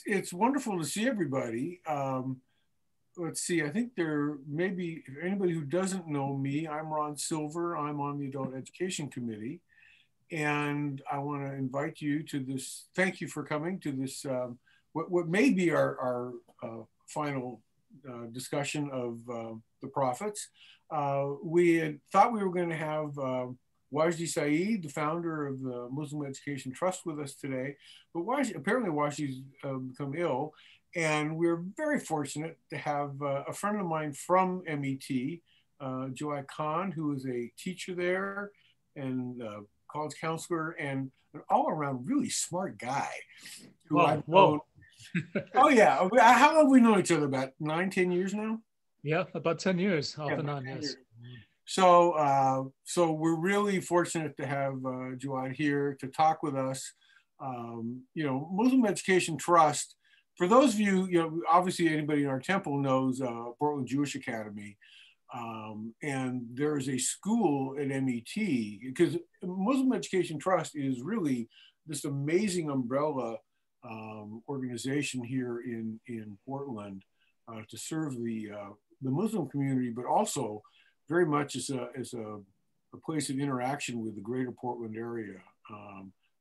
it's wonderful to see everybody. Let's see. I think there may be, if anybody who doesn't know me, I'm Ron Silver. I'm on the Adult Education Committee, and I want to invite you to this. Thank you for coming to this. What may be our final discussion of the prophets. We had thought we were going to have Wajdi Saeed, the founder of the Muslim Education Trust, with us today, but apparently Wajdi's become ill, and we're very fortunate to have a friend of mine from MET, Jawad Khan, who is a teacher there and college counselor and an all-around really smart guy who I've known. Oh yeah, how long have we known each other? About 9-10 years now. Yeah, about 10 years off and on. Yes. So we're really fortunate to have Jawad here to talk with us. Muslim Education Trust. For those of you, obviously anybody in our temple knows Portland Jewish Academy. And there is a school at MET, because Muslim Education Trust is really this amazing umbrella organization here in Portland to serve the Muslim community, but also very much as a place of interaction with the greater Portland area.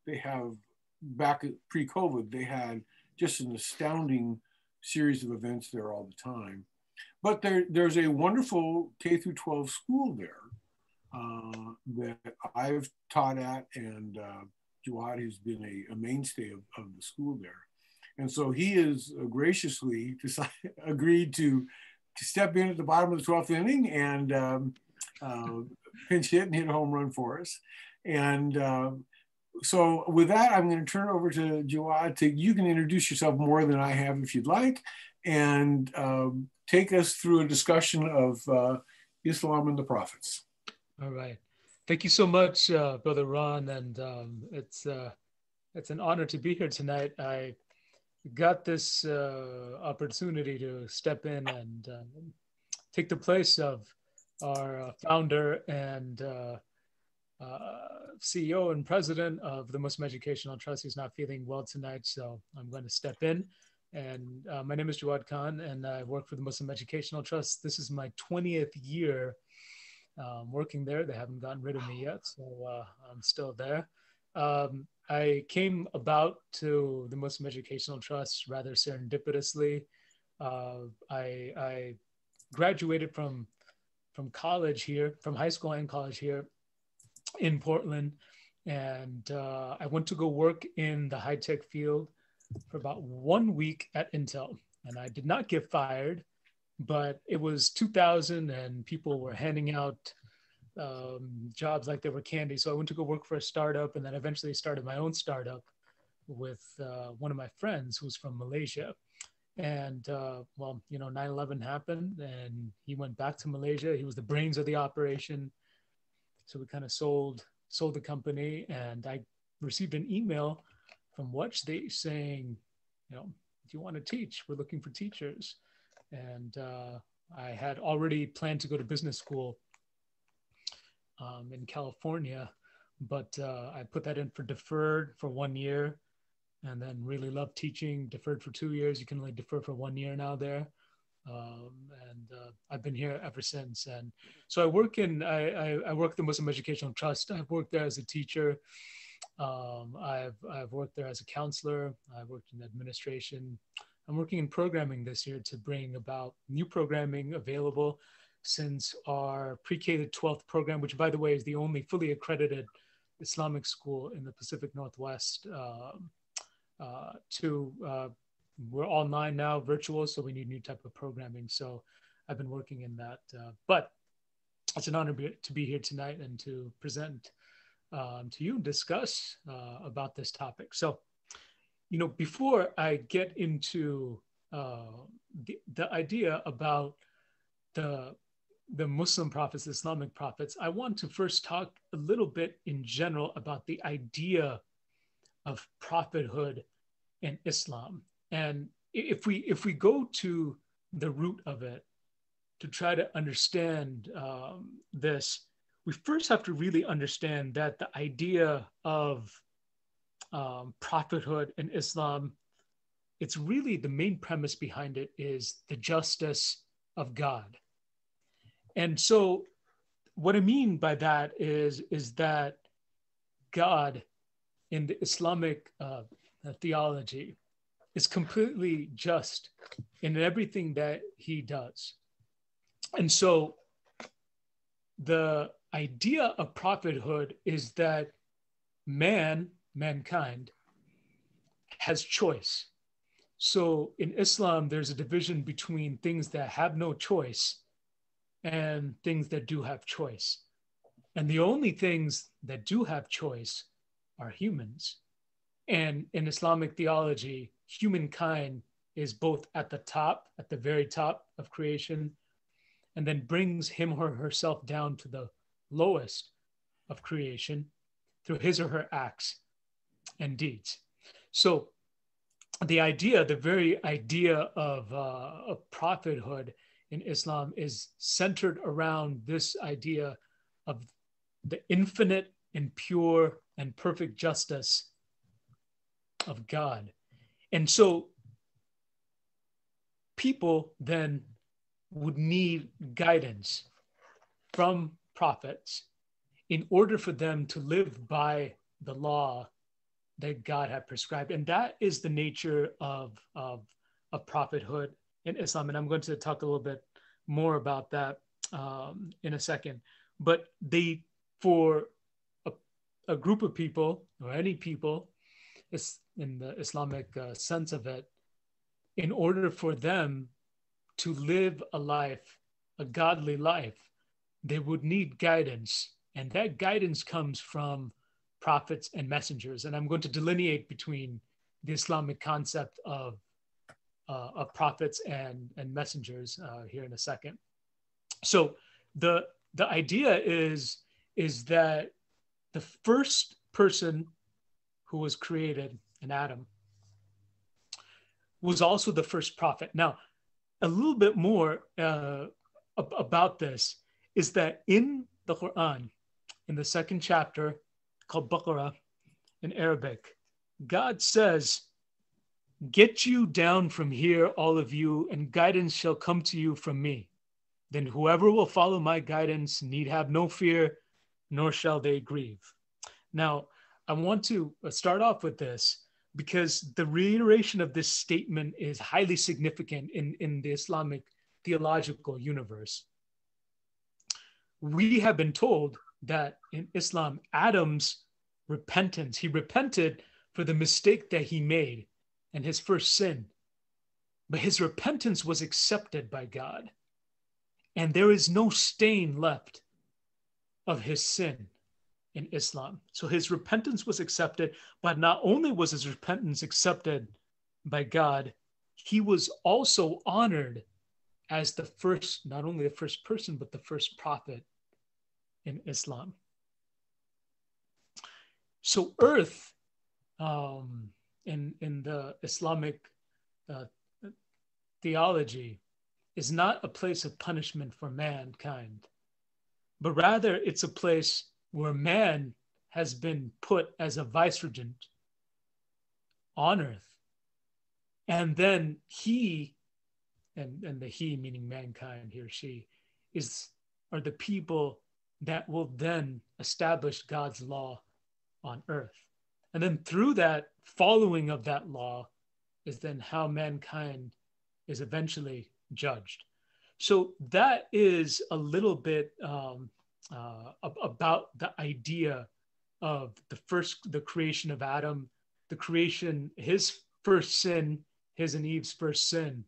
They have, back pre-COVID, they had just an astounding series of events there all the time. But there's a wonderful K through 12 school there that I've taught at, and Jawad has been a mainstay of the school there. And so he has graciously agreed to step in at the bottom of the 12th inning and pinch hit and hit a home run for us. And so with that, I'm going to turn it over to Jawad. You can introduce yourself more than I have if you'd like, and take us through a discussion of Islam and the prophets. All right. Thank you so much, Brother Ron. And it's an honor to be here tonight. I got this opportunity to step in and take the place of our founder and CEO and president of the Muslim Educational Trust. He's not feeling well tonight, so I'm going to step in. And my name is Jawad Khan, and I work for the Muslim Educational Trust. This is my 20th year working there. They haven't gotten rid of me yet, so I'm still there. I came about to the Muslim Educational Trust rather serendipitously. I graduated from college here, from high school and college here in Portland, and I went to go work in the high-tech field for about 1 week at Intel. And I did not get fired, but it was 2000 and people were handing out jobs like they were candy. So I went to go work for a startup, and then eventually started my own startup with one of my friends who's from Malaysia. And 9/11 happened and he went back to Malaysia. He was the brains of the operation. So we kind of sold the company, and I received an email from Wajdi saying, do you want to teach? We're looking for teachers. And I had already planned to go to business school in California, but I put that in for deferred for 1 year, and then really loved teaching, deferred for 2 years. You can only defer for 1 year now there. And I've been here ever since. And so I work at the Muslim Educational Trust. I've worked there as a teacher. I've worked there as a counselor. I've worked in administration. I'm working in programming this year to bring about new programming available, since our pre-K to 12th program, which by the way is the only fully accredited Islamic school in the Pacific Northwest, we're online now, virtual, so we need new type of programming. So I've been working in that. But it's an honor to be here tonight and to present to you and discuss about this topic. So, before I get into the idea about the Muslim prophets, Islamic prophets, I want to first talk a little bit in general about the idea of prophethood in Islam. And if we go to the root of it to try to understand this, we first have to really understand that the idea of prophethood in Islam it's really the main premise behind it is the justice of God. And so what I mean by that is that God in the Islamic theology is completely just in everything that he does. And so the idea of prophethood is that mankind has choice. So in Islam, there's a division between things that have no choice and things that do have choice. And the only things that do have choice are humans. And in Islamic theology, humankind is both at the top, at the very top of creation, and then brings him or herself down to the lowest of creation through his or her acts and deeds. So the very idea of prophethood in Islam is centered around this idea of the infinite and pure and perfect justice of God. And so people then would need guidance from prophets in order for them to live by the law that God had prescribed. And that is the nature of prophethood in Islam. And I'm going to talk a little bit more about that in a second. But for a group of people, or any people, in the Islamic sense of it, in order for them to live a life, a godly life, they would need guidance. And that guidance comes from prophets and messengers. And I'm going to delineate between the Islamic concept of prophets and messengers here in a second. So the idea is that the first person who was created, in Adam, was also the first prophet. Now, a little bit more about this is that in the Quran, in the second chapter called Baqarah in Arabic, God says, "Get you down from here, all of you, and guidance shall come to you from me. Then whoever will follow my guidance need have no fear, nor shall they grieve." Now, I want to start off with this because the reiteration of this statement is highly significant in the Islamic theological universe. We have been told that in Islam, Adam's repentance, he repented for the mistake that he made and his first sin, but his repentance was accepted by God, and there is no stain left of his sin in Islam. So his repentance was accepted, but not only was his repentance accepted by God, he was also honored as the first, not only the first person, but the first prophet in Islam. So earth, in the Islamic theology, is not a place of punishment for mankind, but rather it's a place where man has been put as a vicegerent on earth. And then he, and the he meaning mankind, he or she, are the people that will then establish God's law on earth. And then through that following of that law is then how mankind is eventually judged. So that is a little bit about the idea of the creation of Adam, the creation, his first sin, his and Eve's first sin,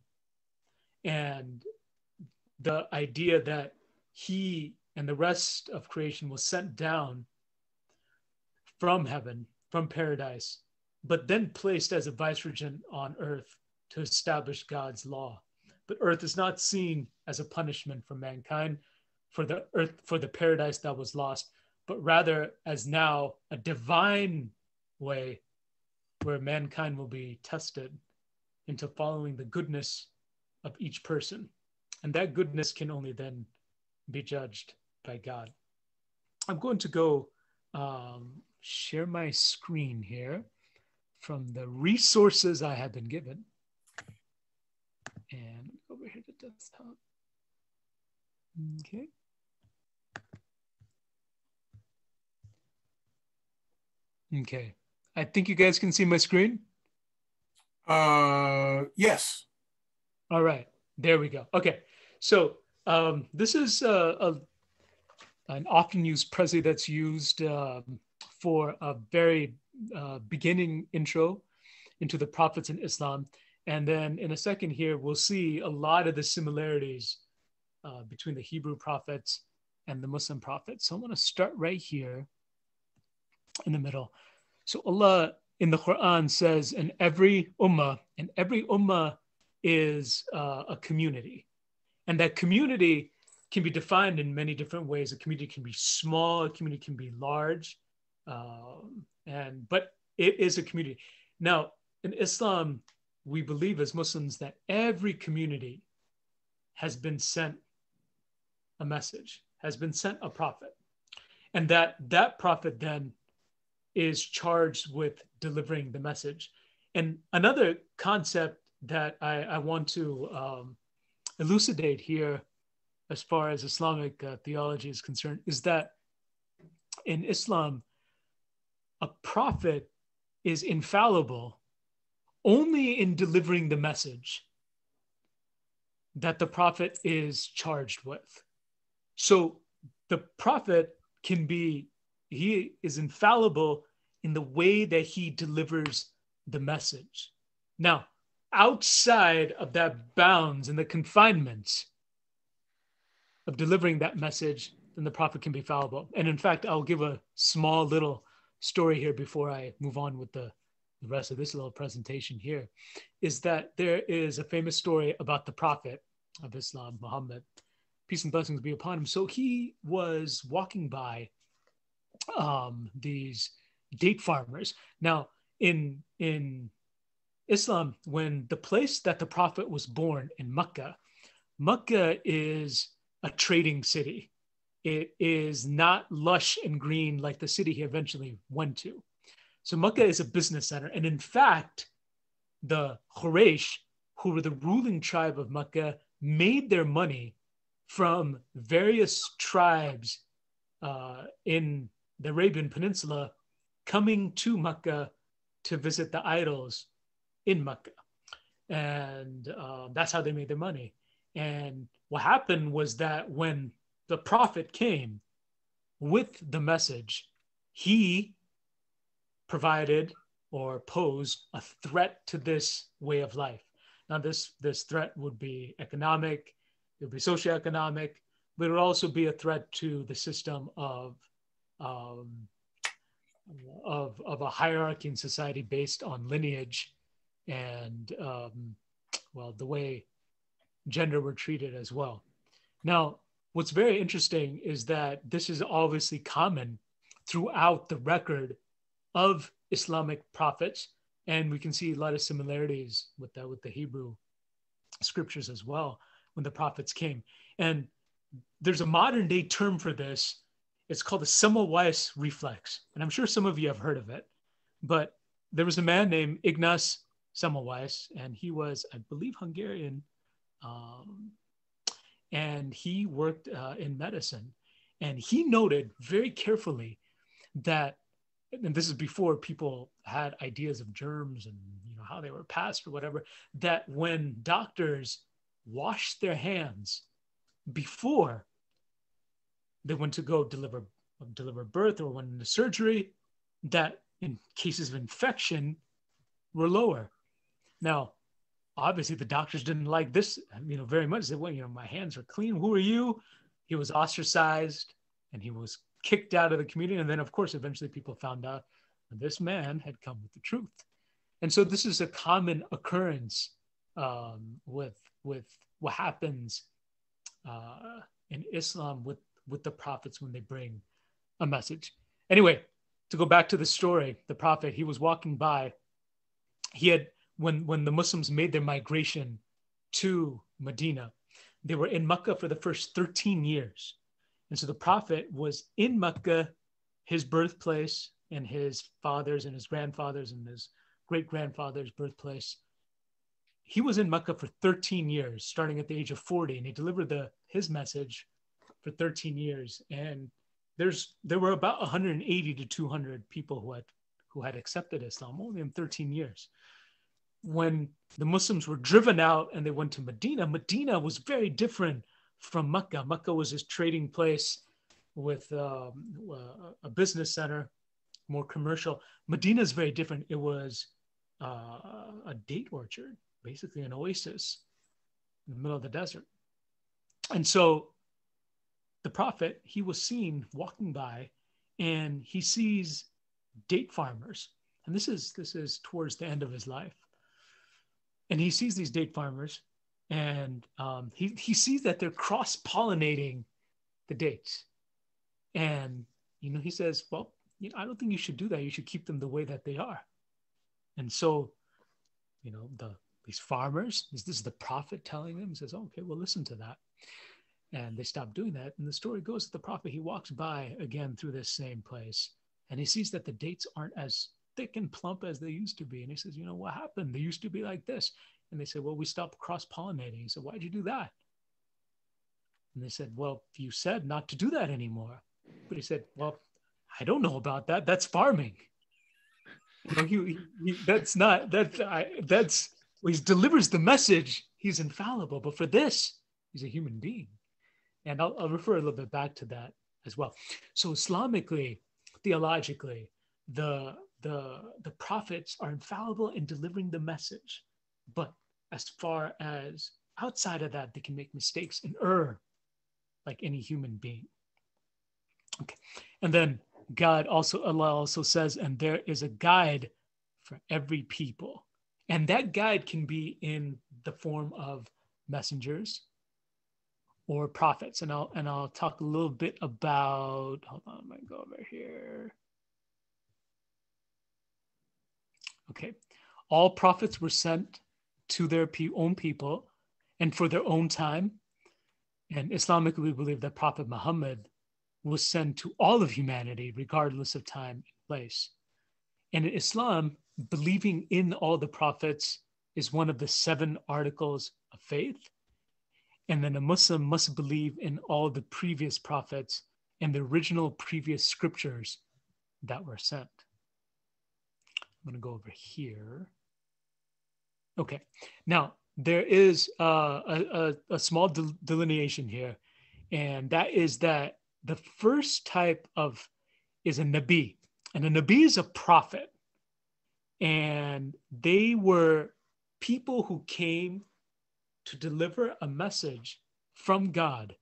and the idea that he and the rest of creation was sent down from heaven, from paradise, but then placed as a vicegerent on earth to establish God's law. But earth is not seen as a punishment for mankind, for the paradise that was lost, but rather as now a divine way where mankind will be tested into following the goodness of each person. And that goodness can only then be judged by God. I'm going to go share my screen here from the resources I have been given. And over here to desktop. Okay. Okay. I think you guys can see my screen. Yes. All right. There we go. Okay. So this is an often used precis that's used for a very beginning intro into the prophets in Islam. And then in a second here, we'll see a lot of the similarities between the Hebrew prophets and the Muslim prophets. So I'm going to start right here in the middle. So Allah in the Quran says, and every ummah is a community. And that community can be defined in many different ways. A community can be small, a community can be large, but it is a community. Now, in Islam, we believe as Muslims that every community has been sent a message, has been sent a prophet, and that prophet then is charged with delivering the message. And another concept that I want to elucidate here as far as Islamic theology is concerned is that in Islam, a prophet is infallible only in delivering the message that the prophet is charged with. So the prophet he is infallible in the way that he delivers the message. Now, outside of that bounds and the confinements of delivering that message, then the prophet can be fallible. And in fact, I'll give a small little story here before I move on with the rest of this little presentation here, is that there is a famous story about the prophet of Islam, Muhammad, peace and blessings be upon him. So he was walking by these date farmers. Now, in Islam, when the place that the prophet was born in Mecca is a trading city. It is not lush and green like the city he eventually went to. So Mecca is a business center. And in fact, the Quraysh, who were the ruling tribe of Mecca, made their money from various tribes in the Arabian Peninsula coming to Mecca to visit the idols in Mecca. And that's how they made their money. And what happened was that when the prophet came with the message, he provided or posed a threat to this way of life. Now, this threat would be economic, it would be socioeconomic, but it would also be a threat to the system of a hierarchy in society based on lineage and, the way gender were treated as well. Now, what's very interesting is that this is obviously common throughout the record of Islamic prophets, and we can see a lot of similarities with that with the Hebrew scriptures as well when the prophets came. And there's a modern day term for this. It's called the Semmelweis reflex, and I'm sure some of you have heard of it. But there was a man named Ignaz Semmelweis, and he was, I believe, Hungarian. And he worked in medicine, and he noted very carefully that, and this is before people had ideas of germs and how they were passed or whatever, that when doctors washed their hands before they went to go deliver birth or went into surgery, that in cases of infection were lower. Now, obviously, the doctors didn't like this, very much. They said, well, my hands are clean. Who are you? He was ostracized and he was kicked out of the community. And then, of course, eventually people found out that this man had come with the truth. And so this is a common occurrence with what happens in Islam with the prophets when they bring a message. Anyway, to go back to the story, the prophet, he was walking by. He had, when the Muslims made their migration to Medina, they were in Mecca for the first 13 years. And so the prophet was in Mecca, his birthplace, and his father's and his grandfather's and his great-grandfather's birthplace. he was in Mecca for 13 years, starting at the age of 40, and he delivered his message for 13 years. And there were about 180 to 200 people who had accepted Islam only in 13 years. When the Muslims were driven out and they went to Medina, Medina was very different from Mecca. Mecca was this trading place with a business center, more commercial. Medina is very different. It was a date orchard, basically an oasis in the middle of the desert. And so the prophet, he was seen walking by, and he sees date farmers. And this is towards the end of his life. And he sees these date farmers, and he sees that they're cross-pollinating the dates. And, he says, well, I don't think you should do that. You should keep them the way that they are. And so, these farmers, this is the prophet telling them, he says, oh, okay, well, listen to that. And they stop doing that. And the story goes that the prophet, he walks by again through this same place, and he sees that the dates aren't as thick and plump as they used to be. And he says, what happened? They used to be like this. And they said, well, we stopped cross-pollinating. He said, why'd you do that? And they said, well, you said not to do that anymore. But he said, well, I don't know about that. That's farming. He delivers the message. He's infallible. But for this, he's a human being. And I'll refer a little bit back to that as well. So Islamically, theologically, the prophets are infallible in delivering the message. But as far as outside of that, they can make mistakes and err like any human being. Okay. And then Allah also says, and there is a guide for every people. And that guide can be in the form of messengers or prophets. And I'll talk a little bit about, hold on, I'm gonna go over here. Okay. All prophets were sent to their own people and for their own time. And Islamically, we believe that Prophet Muhammad was sent to all of humanity, regardless of time and place. And in Islam, believing in all the prophets is one of the 7 articles of faith. And then a Muslim must believe in all the previous prophets and the original previous scriptures that were sent. I'm going to go over here. Okay. Now, there is a small delineation here, and that is that the first type is a Nabi. And a Nabi is a prophet. And they were people who came to deliver a message from God,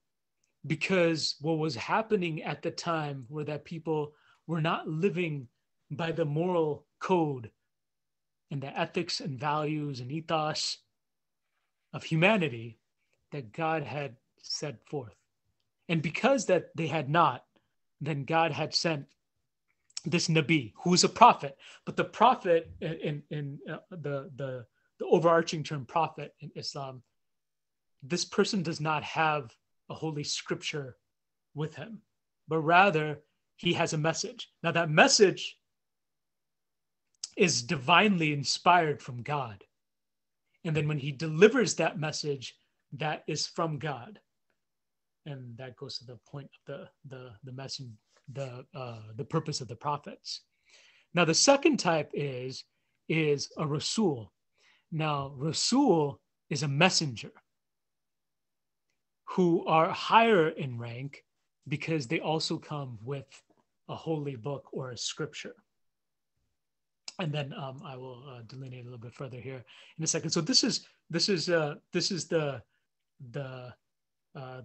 because what was happening at the time were that people were not living by the moral code and the ethics and values and ethos of humanity that God had set forth. And because that they had not, then God had sent this Nabi, who is a prophet. But the prophet, in the overarching term prophet in Islam, this person does not have a holy scripture with him, but rather he has a message. Now that message is divinely inspired from God. And then when he delivers that message, that is from God. And that goes to the point of the message, the purpose of the prophets. Now the second type is a Rasul. Now Rasul is a messenger who are higher in rank because they also come with a holy book or a scripture. And then I will delineate a little bit further here in a second. So this is the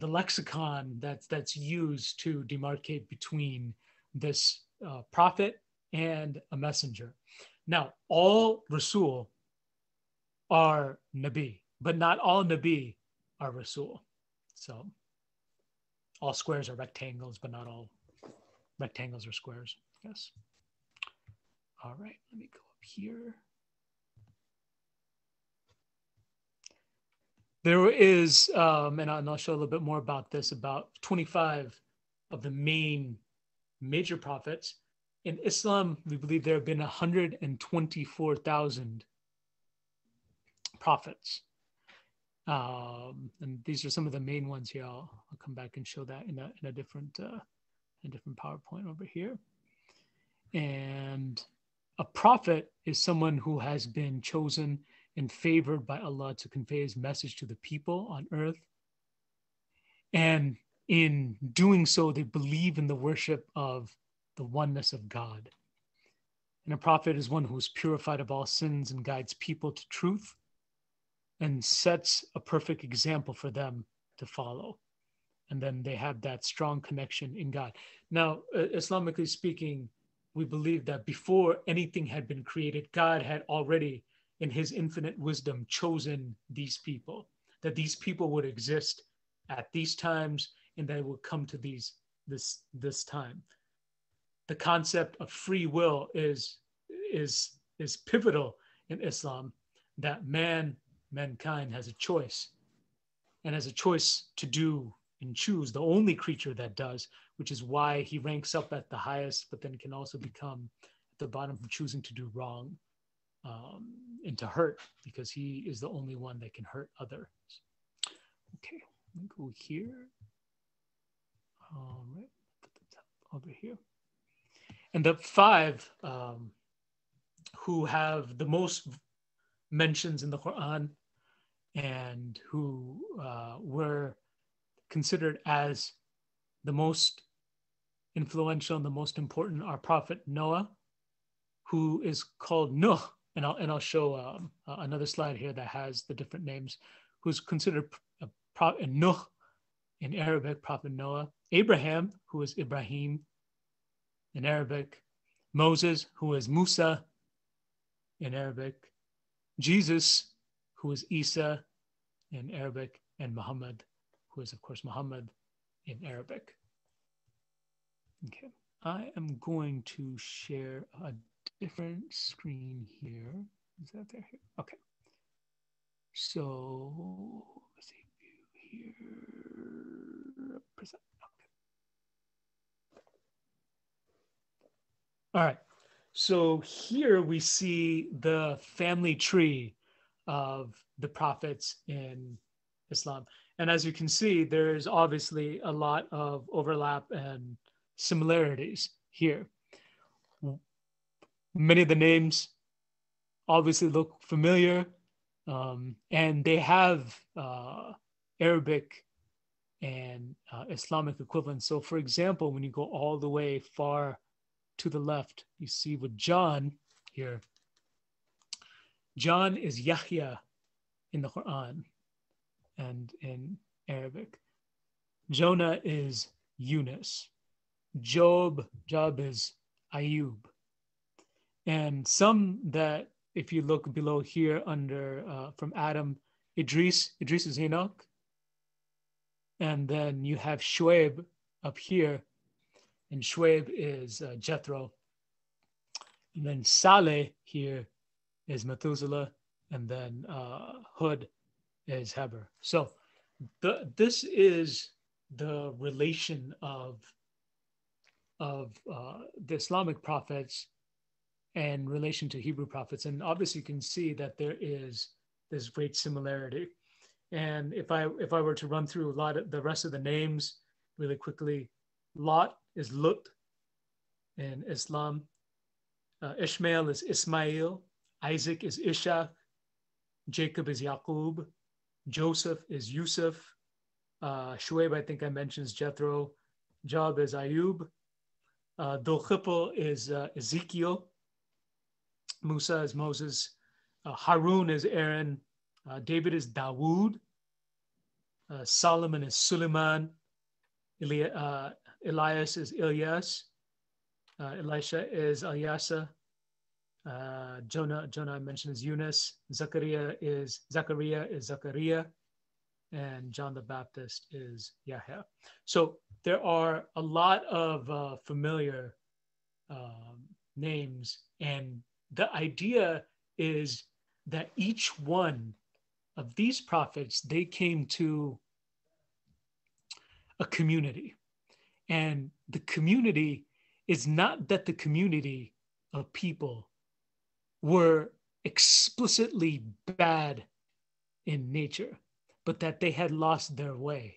lexicon that's used to demarcate between this prophet and a messenger. Now, all Rasul are Nabi, but not all Nabi are Rasul. So all squares are rectangles, but not all rectangles are squares. Yes. All right, let me go up here. There is, and I'll show a little bit more about this, about 25 of the major prophets. In Islam, we believe there have been 124,000 prophets. And these are some of the main ones here. I'll come back and show that in a different PowerPoint over here. And a prophet is someone who has been chosen and favored by Allah to convey his message to the people on earth. And in doing so, they believe in the worship of the oneness of God. And a prophet is one who is purified of all sins and guides people to truth and sets a perfect example for them to follow. And then they have that strong connection in God. Now, Islamically speaking, we believe that before anything had been created, God had already, in his infinite wisdom, chosen these people, that these people would exist at these times and that it would come to this time. The concept of free will is pivotal in Islam, that mankind has a choice, and has a choice to do and choose, the only creature that does, which is why he ranks up at the highest, but then can also become at the bottom from choosing to do wrong and to hurt, because he is the only one that can hurt others. Okay, let me go here. All right, put the top over here. And the five who have the most mentions in the Quran and who were considered as the most influential and the most important are Prophet Noah, who is called Nuh, and I'll show another slide here that has the different names, who's considered Prophet Nuh in Arabic, Prophet Noah. Abraham, who is Ibrahim in Arabic. Moses, who is Musa in Arabic. Jesus, who is Isa in Arabic, and Muhammad, who is, of course, Muhammad in Arabic. Okay, I am going to share a different screen here. Is that there? Here? Okay. So let's see, view here. Present. Okay. All right. So here we see the family tree of the prophets in Islam. And as you can see, there's obviously a lot of overlap and similarities here. Many of the names obviously look familiar, and they have Arabic and Islamic equivalents. So for example, when you go all the way far to the left, you see with John here, John is Yahya in the Quran and in Arabic. Jonah is Yunus. Job is Ayub. And some that, if you look below here under, from Adam, Idris is Enoch. And then you have Shuaib up here, and Shuaib is Jethro. And then Saleh here is Methuselah, and then Hud is Heber. So this is the relation of the Islamic prophets in relation to Hebrew prophets. And obviously you can see that there is this great similarity. And if I were to run through a lot of the rest of the names really quickly, Lot is Lut in Islam. Ishmael is Ismail. Isaac is Ishaq. Jacob is Yaqub. Joseph is Yusuf. Shuaib, I think I mentioned, is Jethro. Job is Ayub. Dhul-Khifl is Ezekiel. Musa is Moses. Harun is Aaron. David is Dawood. Solomon is Suleiman. Elias is Ilyas. Elisha is Ilyasa. Jonah I mentioned is Yunus. Zachariah is Zachariah. And John the Baptist is Yahya. So there are a lot of familiar names, and the idea is that each one of these prophets, they came to a community. And the community is not that the community of people were explicitly bad in nature, but that they had lost their way.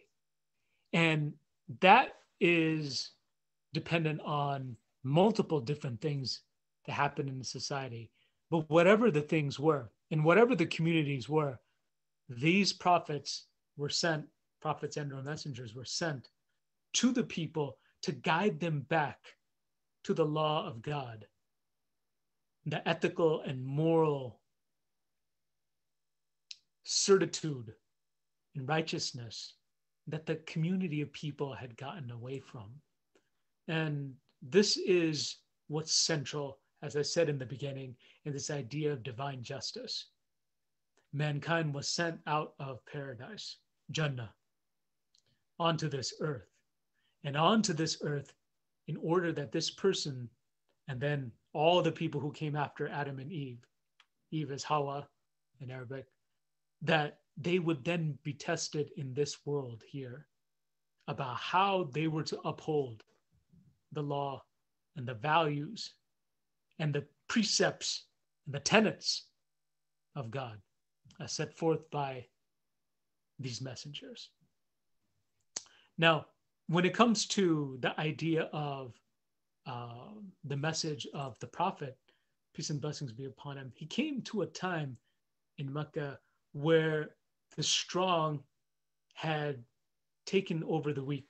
And that is dependent on multiple different things that happen in the society. But whatever the things were, and whatever the communities were, these prophets were sent, prophets and or messengers were sent to the people to guide them back to the law of God, the ethical and moral certitude and righteousness that the community of people had gotten away from. And this is what's central, as I said in the beginning, in this idea of divine justice. Mankind was sent out of paradise, Jannah, onto this earth. And onto this earth in order that this person, and then all the people who came after Adam and Eve is Hawa in Arabic, that they would then be tested in this world here about how they were to uphold the law and the values and the precepts and the tenets of God as set forth by these messengers. Now, when it comes to the idea of the message of the prophet, peace and blessings be upon him, he came to a time in Mecca where the strong had taken over the weak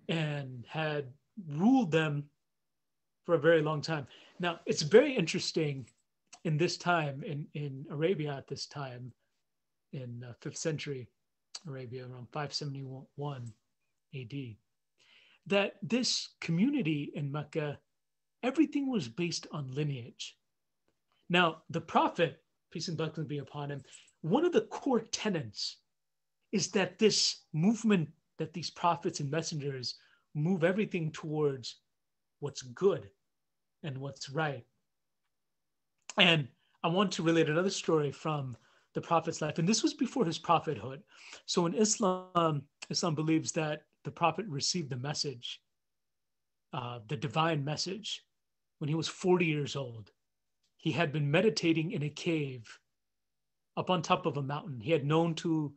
and had ruled them for a very long time. Now, it's very interesting in this time, in Arabia at this time, in 5th century Arabia, around 571 AD, that this community in Mecca, everything was based on lineage. Now, the prophet, peace and blessings be upon him, one of the core tenets is that this movement, that these prophets and messengers move everything towards what's good and what's right. And I want to relate another story from the prophet's life. And this was before his prophethood. So in Islam, Islam believes that the prophet received the message, the divine message, when he was 40 years old. He had been meditating in a cave up on top of a mountain. He had known to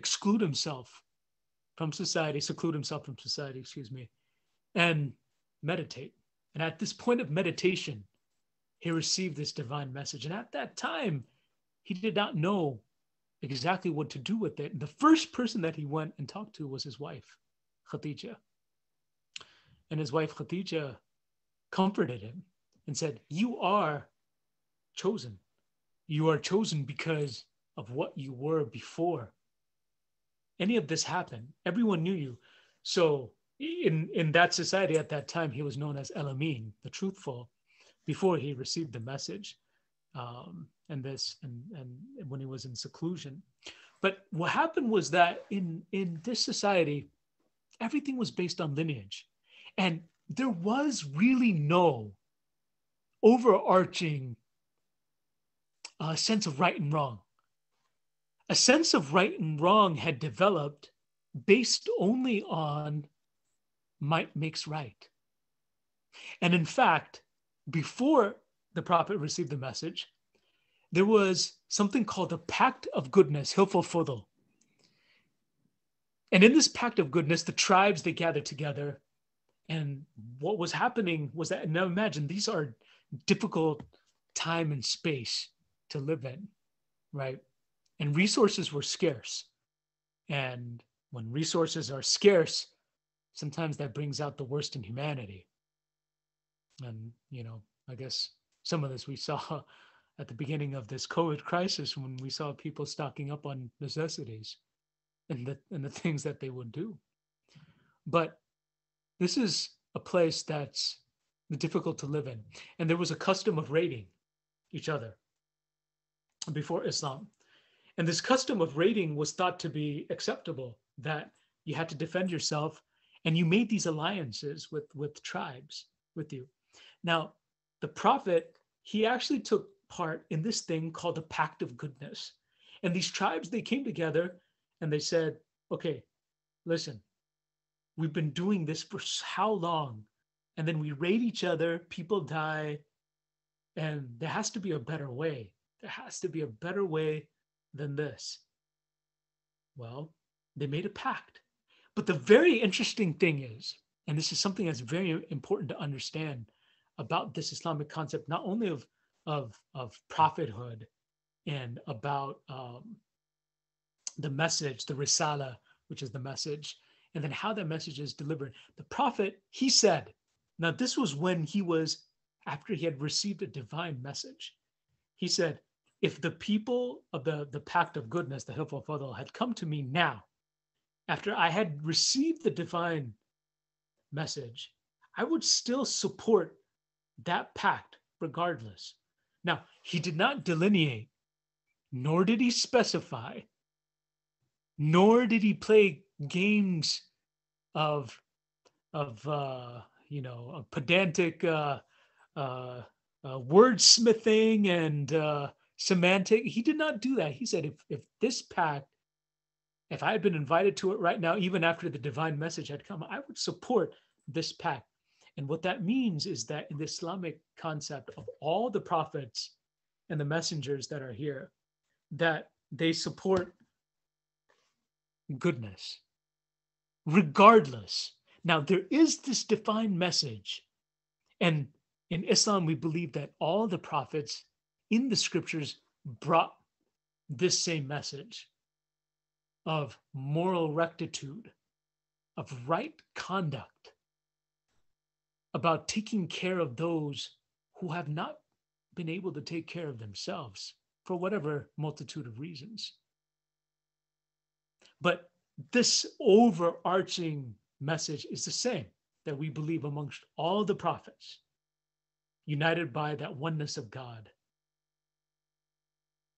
seclude himself from society, and meditate. And at this point of meditation, he received this divine message. And at that time, he did not know exactly what to do with it. And the first person that he went and talked to was his wife, Khadija. And his wife, Khadija, comforted him and said, "You are chosen. You are chosen because of what you were before any of this happened. Everyone knew you." So in that society at that time, he was known as El Amin, the truthful, before he received the message, and when he was in seclusion. But what happened was that in this society, everything was based on lineage. And there was really no overarching sense of right and wrong. A sense of right and wrong had developed based only on might makes right. And in fact, before the prophet received the message, there was something called the Pact of Goodness, Hilful Fudl. And in this Pact of Goodness, the tribes, they gathered together. And what was happening was that, now imagine, these are difficult time and space to live in, right? And resources were scarce. And when resources are scarce, sometimes that brings out the worst in humanity. And, I guess some of this we saw at the beginning of this COVID crisis when we saw people stocking up on necessities and the things that they would do. But this is a place that's difficult to live in. And there was a custom of raiding each other before Islam. And this custom of raiding was thought to be acceptable, that you had to defend yourself, and you made these alliances with tribes with you. Now, the prophet, he actually took part in this thing called the Pact of Goodness. And these tribes, they came together and they said, okay, listen, we've been doing this for how long? And then we raid each other, people die, and there has to be a better way. There has to be a better way than this. Well, they made a pact. But the very interesting thing is, and this is something that's very important to understand about this Islamic concept, not only of prophethood and about the message, the risala, which is the message, and then how that message is delivered. The prophet, he said, now this was when he was, after he had received a divine message, he said, if the people of the pact of goodness, the Hilf al-Fadl, had come to me now, after I had received the divine message, I would still support that pact regardless. Now, he did not delineate, nor did he specify, nor did he play games of pedantic wordsmithing and semantic. He did not do that. He said, if this pact, if I had been invited to it right now, even after the divine message had come, I would support this pact. And what that means is that in the Islamic concept of all the prophets and the messengers that are here, that they support goodness, regardless. Now, there is this divine message. And in Islam, we believe that all the prophets in the scriptures brought this same message of moral rectitude, of right conduct, about taking care of those who have not been able to take care of themselves for whatever multitude of reasons. But this overarching message is the same that we believe amongst all the prophets, united by that oneness of God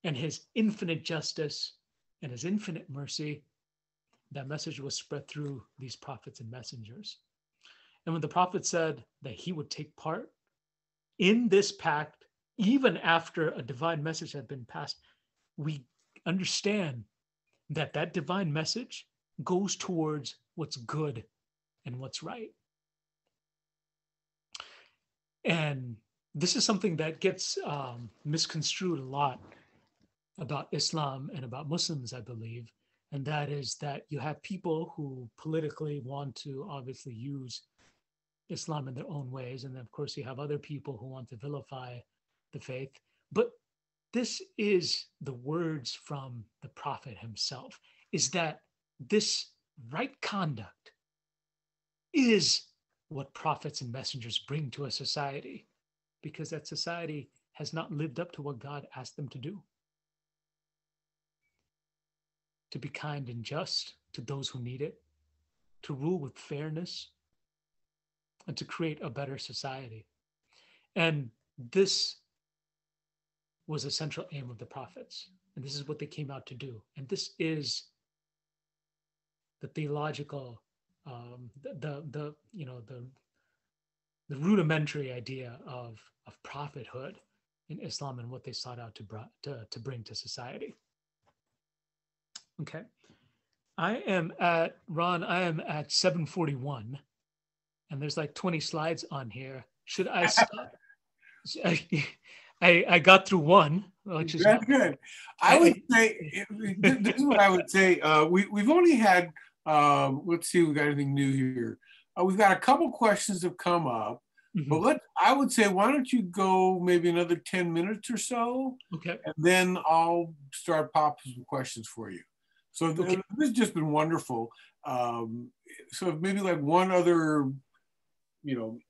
and his infinite justice and his infinite mercy. That message was spread through these prophets and messengers. And when the prophet said that he would take part in this pact, even after a divine message had been passed, we understand that that divine message goes towards what's good and what's right. And this is something that gets misconstrued a lot about Islam and about Muslims, I believe. And that is that you have people who politically want to obviously use Islam in their own ways. And then, of course, you have other people who want to vilify the faith. But this is the words from the Prophet himself, is that this right conduct is what prophets and messengers bring to a society, because that society has not lived up to what God asked them to do. To be kind and just to those who need it, to rule with fairness, and to create a better society. And this was a central aim of the prophets. And this is what they came out to do. And this is the theological, the rudimentary idea of prophethood in Islam and what they sought out to bring to society. Okay. I am at 7:41, and there's like 20 slides on here. Should I stop? I got through one, which is that's good. I would say this is what I would say. We've only had let's see, we got anything new here. We've got a couple questions that have come up, but I would say, why don't you go maybe another 10 minutes or so? Okay. And then I'll start popping some questions for you. So this has just been wonderful. So maybe like one other,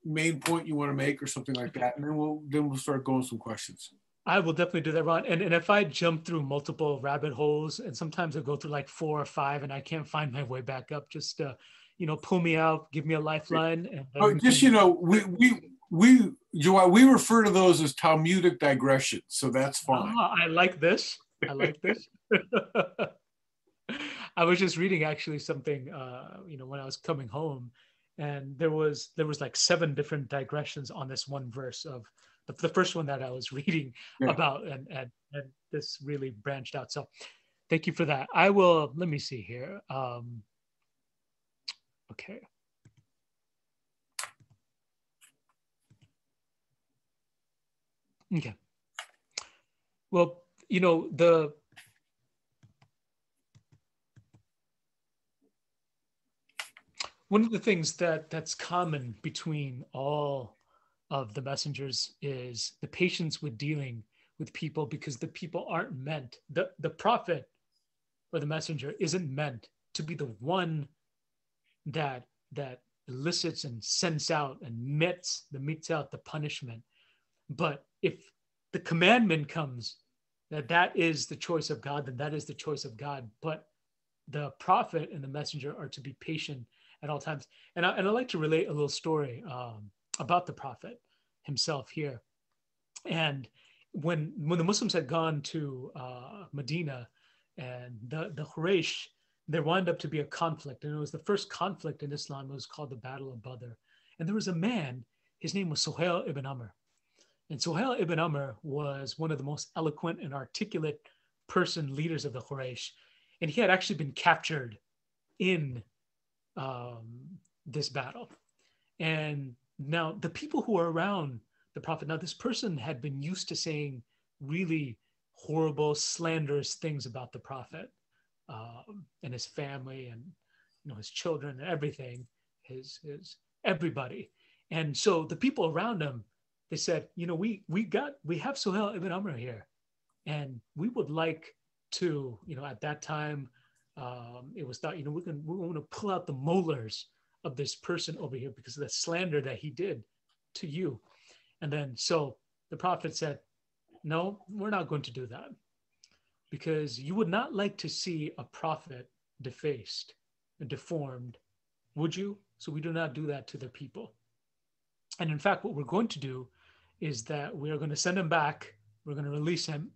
main point you want to make or something like that, and then we'll start going some questions. I will definitely do that, Ron. And if I jump through multiple rabbit holes, and sometimes I go through like 4 or 5, and I can't find my way back up, just pull me out, give me a lifeline. And we refer to those as Talmudic digressions, so that's fine. I like this. I was just reading actually something, when I was coming home, and there was like 7 different digressions on this one verse of the first one that I was reading about, and this really branched out. So thank you for that. I will, let me see here. Okay. Okay. Well, one of the things that's common between all of the messengers is the patience with dealing with people, because the people aren't meant, the prophet or the messenger isn't meant to be the one that elicits and sends out and metes out the punishment. But if the commandment comes that is the choice of God, then that is the choice of God. But the prophet and the messenger are to be patient at all times. And I like to relate a little story about the prophet himself here. And when the Muslims had gone to Medina, and the Quraysh, there wound up to be a conflict, and it was the first conflict in Islam. It was called the Battle of Badr. And there was a man, his name was Suhail ibn Amr. And Suhail ibn Amr was one of the most eloquent and articulate leaders of the Quraysh. And he had actually been captured in this battle. And now the people who were around the prophet, now this person had been used to saying really horrible, slanderous things about the prophet and his family, and his children and everything, his everybody. And so the people around him, they said, we have Suhail ibn Amr here, and we would like to, at that time, it was thought, we're going to pull out the molars of this person over here because of the slander that he did to you. And then so the prophet said, no, we're not going to do that, because you would not like to see a prophet defaced and deformed, would you? So we do not do that to the people. And in fact, what we're going to do is that we are going to send him back. We're going to release him,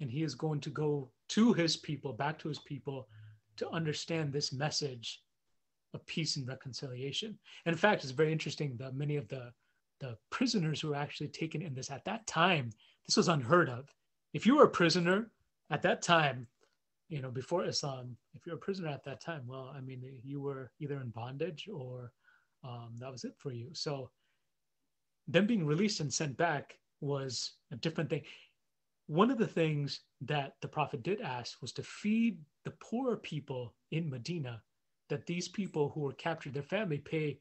and he is going to go to his people, back to his people, to understand this message of peace and reconciliation. And in fact, it's very interesting that many of the prisoners who were actually taken in this, at that time, this was unheard of. If you were a prisoner at that time, before Islam, if you're a prisoner at that time, well, I mean, you were either in bondage or that was it for you. So them being released and sent back was a different thing. One of the things that the prophet did ask was to feed the poorer people in Medina, that these people who were captured, their family pay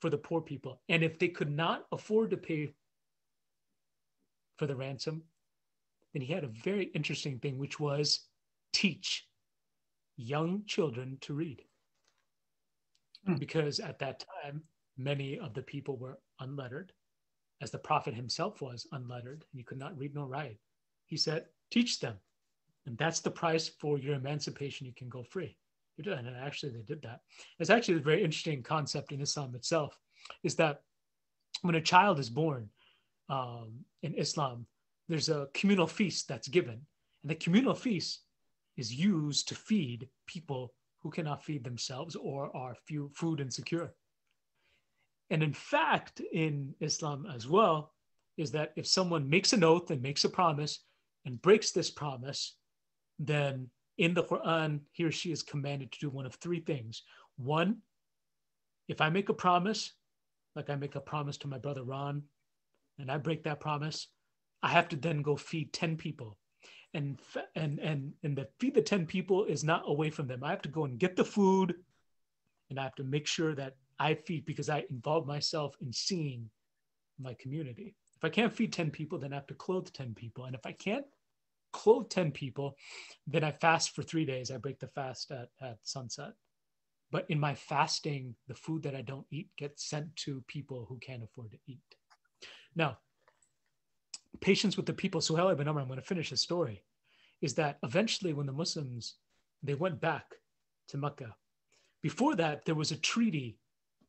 for the poor people. And if they could not afford to pay for the ransom, then he had a very interesting thing, which was teach young children to read. Because at that time, many of the people were unlettered, as the prophet himself was unlettered. He could not read nor write. He said, teach them. And that's the price for your emancipation. You can go free. And actually, they did that. It's actually a very interesting concept in Islam itself, is that when a child is born in Islam, there's a communal feast that's given. And the communal feast is used to feed people who cannot feed themselves or are food insecure. And in fact, in Islam as well, is that if someone makes an oath and makes a promise and breaks this promise, then in the Quran, he or she is commanded to do one of three things. One, if I make a promise, like I make a promise to my brother Ron, and I break that promise, I have to then go feed 10 people. And the feed the 10 people is not away from them. I have to go and get the food, and I have to make sure that I feed, because I involve myself in seeing my community. If I can't feed 10 people, then I have to clothe 10 people. And if I can't clothe 10 people, then I fast for 3 days. I break the fast at sunset. But in my fasting, the food that I don't eat gets sent to people who can't afford to eat. Now, patience with the people, Suhail ibn Amr, I'm going to finish his story, is that eventually when the Muslims, they went back to Mecca. Before that, there was a treaty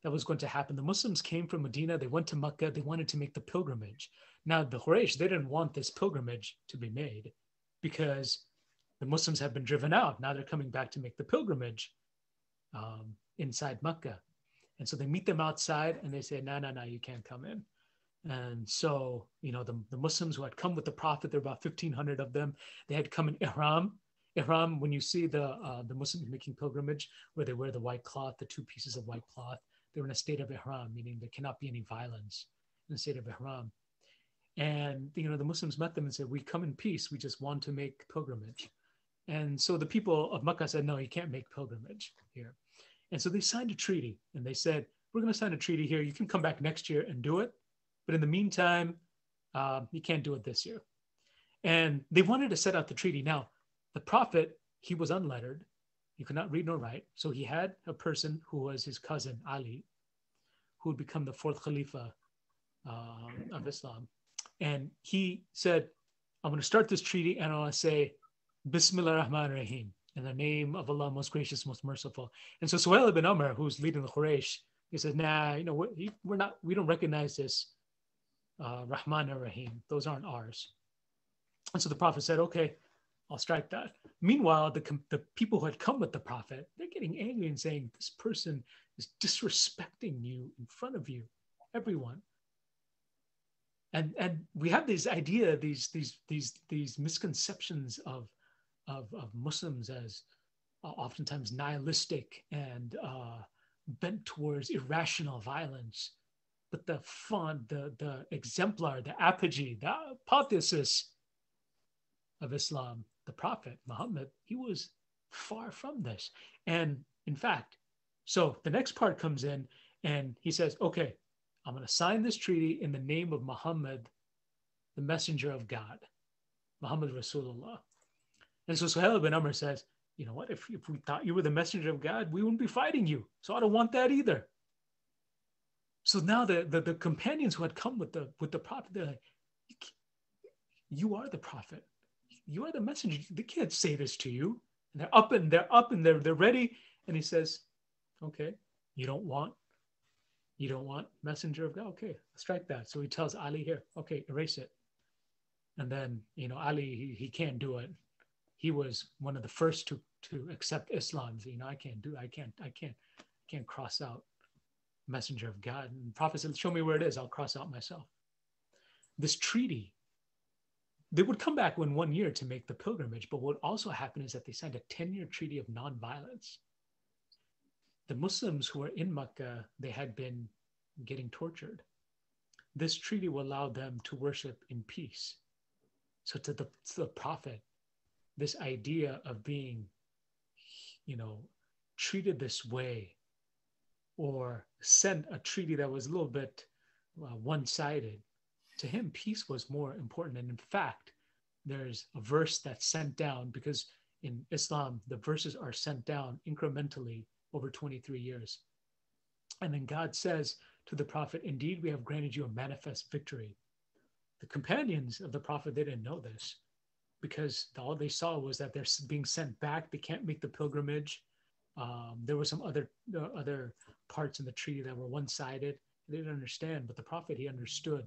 that was going to happen. The Muslims came from Medina, they went to Mecca, they wanted to make the pilgrimage. Now, the Quraysh, they didn't want this pilgrimage to be made because the Muslims had been driven out. Now they're coming back to make the pilgrimage inside Mecca. And so they meet them outside and they say, no, you can't come in. And so, the Muslims who had come with the Prophet, there were about 1,500 of them. They had come in ihram. Ihram, when you see the Muslims making pilgrimage, where they wear the white cloth, the 2 pieces of white cloth, they're in a state of ihram, meaning there cannot be any violence in a state of ihram. And, the Muslims met them and said, we come in peace. We just want to make pilgrimage. And so the people of Mecca said, no, you can't make pilgrimage here. And so they signed a treaty and they said, we're going to sign a treaty here. You can come back next year and do it. But in the meantime, you can't do it this year. And they wanted to set out the treaty. Now, the prophet, he was unlettered. He could not read nor write. So he had a person who was his cousin, Ali, who would become the fourth Khalifa of Islam. And he said, I'm going to start this treaty and I want to say, Bismillah ar-Rahman ar-Rahim, in the name of Allah, most gracious, most merciful. And so Suhail ibn Amr, who's leading the Quraysh, he says, nah, we don't recognize this Rahman ar-Rahim. Those aren't ours. And so the Prophet said, okay, I'll strike that. Meanwhile, the people who had come with the Prophet, they're getting angry and saying, this person is disrespecting you in front of you, everyone. And we have this idea, these misconceptions of Muslims as oftentimes nihilistic and bent towards irrational violence. But the exemplar, the apogee, the apotheosis of Islam, the Prophet Muhammad, he was far from this. And in fact, so the next part comes in and he says, okay, I'm going to sign this treaty in the name of Muhammad, the messenger of God, Muhammad Rasulullah. And so Suhail ibn Amr says, you know what, if we thought you were the messenger of God, we wouldn't be fighting you. So I don't want that either. So now the companions who had come with the Prophet, they're like, you are the Prophet. You are the messenger. They can't say this to you. And they're ready. And he says, okay, you don't want messenger of God. Okay, strike that. So he tells Ali here, okay, erase it. And then, Ali, he can't do it. He was one of the first to accept Islam. So, I can't cross out messenger of God. And the Prophet said, show me where it is. I'll cross out myself. This treaty, they would come back in 1 year to make the pilgrimage. But what also happened is that they signed a 10-year treaty of nonviolence. The Muslims who were in Mecca, they had been getting tortured. This treaty will allow them to worship in peace. So to the Prophet, this idea of being, treated this way or sent a treaty that was a little bit one-sided, to him, peace was more important. And in fact, there's a verse that's sent down because in Islam, the verses are sent down incrementally over 23 years. And then God says to the Prophet, indeed, we have granted you a manifest victory. The companions of the Prophet, they didn't know this because all they saw was that they're being sent back. They can't make the pilgrimage. There were some other parts in the treaty that were one-sided. They didn't understand, but the Prophet, he understood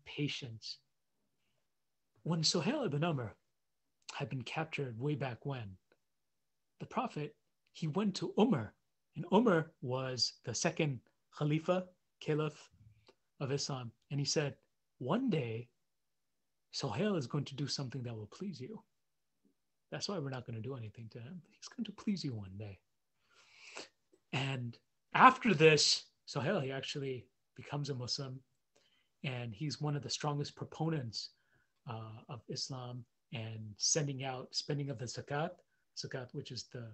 patience. When Suhail ibn Amr had been captured way back when, the Prophet, he went to Umar, and Umar was the second Khalifa, Caliph of Islam. And he said, one day, Suhail is going to do something that will please you. That's why we're not going to do anything to him. He's going to please you one day. And after this, Suhail, he actually becomes a Muslim, and he's one of the strongest proponents of Islam and spending of the zakat, which is the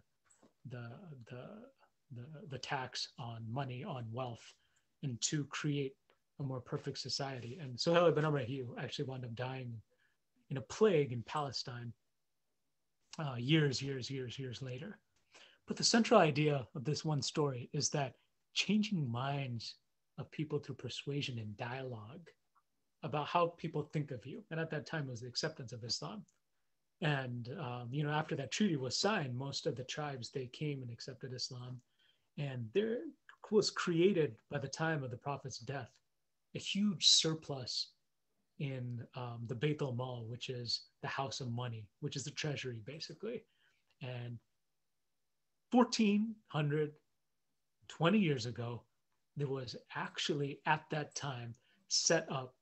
tax on money, on wealth, and to create a more perfect society. And Suhail ibn Amr, he actually wound up dying in a plague in Palestine years later. But the central idea of this one story is that changing minds of people through persuasion and dialogue about how people think of you. And at that time, it was the acceptance of Islam. And, after that treaty was signed, most of the tribes, they came and accepted Islam. And there was created, by the time of the Prophet's death, a huge surplus in the Bayt al-Mal, which is the house of money, which is the treasury, basically. And 20 years ago, there was actually, at that time, set up,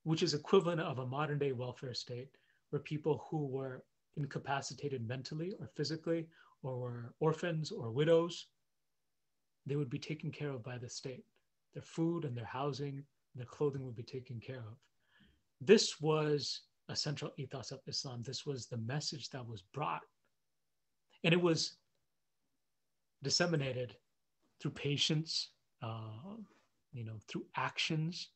which is equivalent of a modern day welfare state, where people who were incapacitated mentally or physically, or were orphans or widows, they would be taken care of by the state. Their food and their housing, their clothing would be taken care of. This was a central ethos of Islam. This was the message that was brought. And it was disseminated through patience, through actions,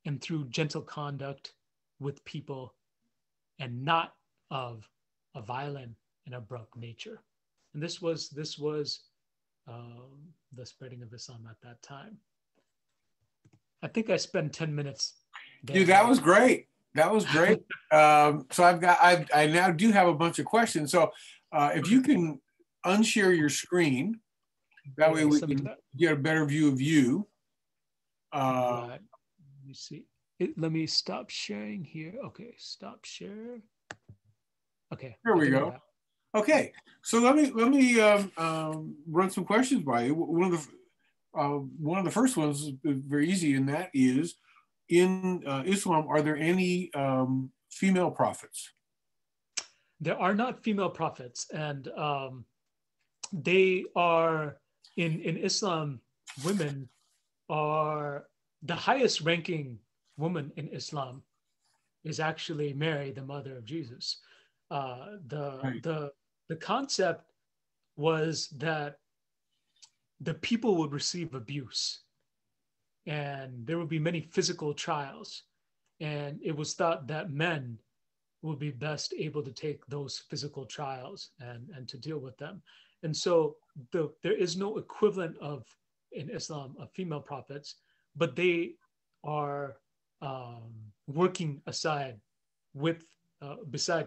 and through gentle conduct with people, and not of a violent and abrupt nature. And this was the spreading of Islam at that time. I think I spent 10 minutes there. Dude, that was great. That was great. So I now do have a bunch of questions. So if you can unshare your screen, that way we can get a better view of you. Right. Let me see. Let me stop sharing here. Okay, stop share. Okay. There we go. Okay, so let me run some questions by you. One of the first ones is very easy, and that is, in Islam, are there any female prophets? There are not female prophets, and they are in Islam. Women are the highest ranking woman in Islam is actually Mary, the mother of Jesus. The concept was that the people would receive abuse, and there would be many physical trials, and it was thought that men would be best able to take those physical trials and to deal with them. And so there is no equivalent in Islam of female prophets, but they are working beside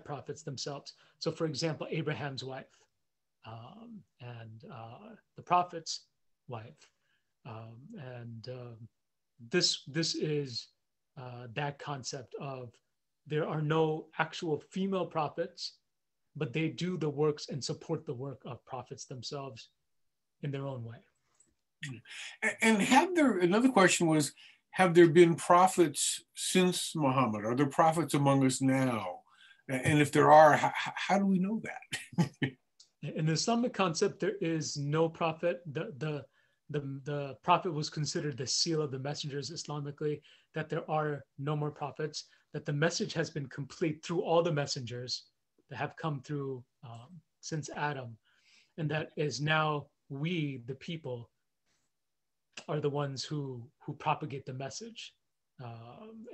prophets themselves. So for example, Abraham's wife and the prophet's wife. This is that concept of there are no actual female prophets, but they do the works and support the work of prophets themselves in their own way. And another question was, have there been prophets since Muhammad? Are there prophets among us now? And if there are, how do we know that? In the Islamic concept, there is no prophet. The prophet was considered the seal of the messengers Islamically, that there are no more prophets, that the message has been complete through all the messengers that have come through since Adam, and that is now we, the people, are the ones who propagate the message,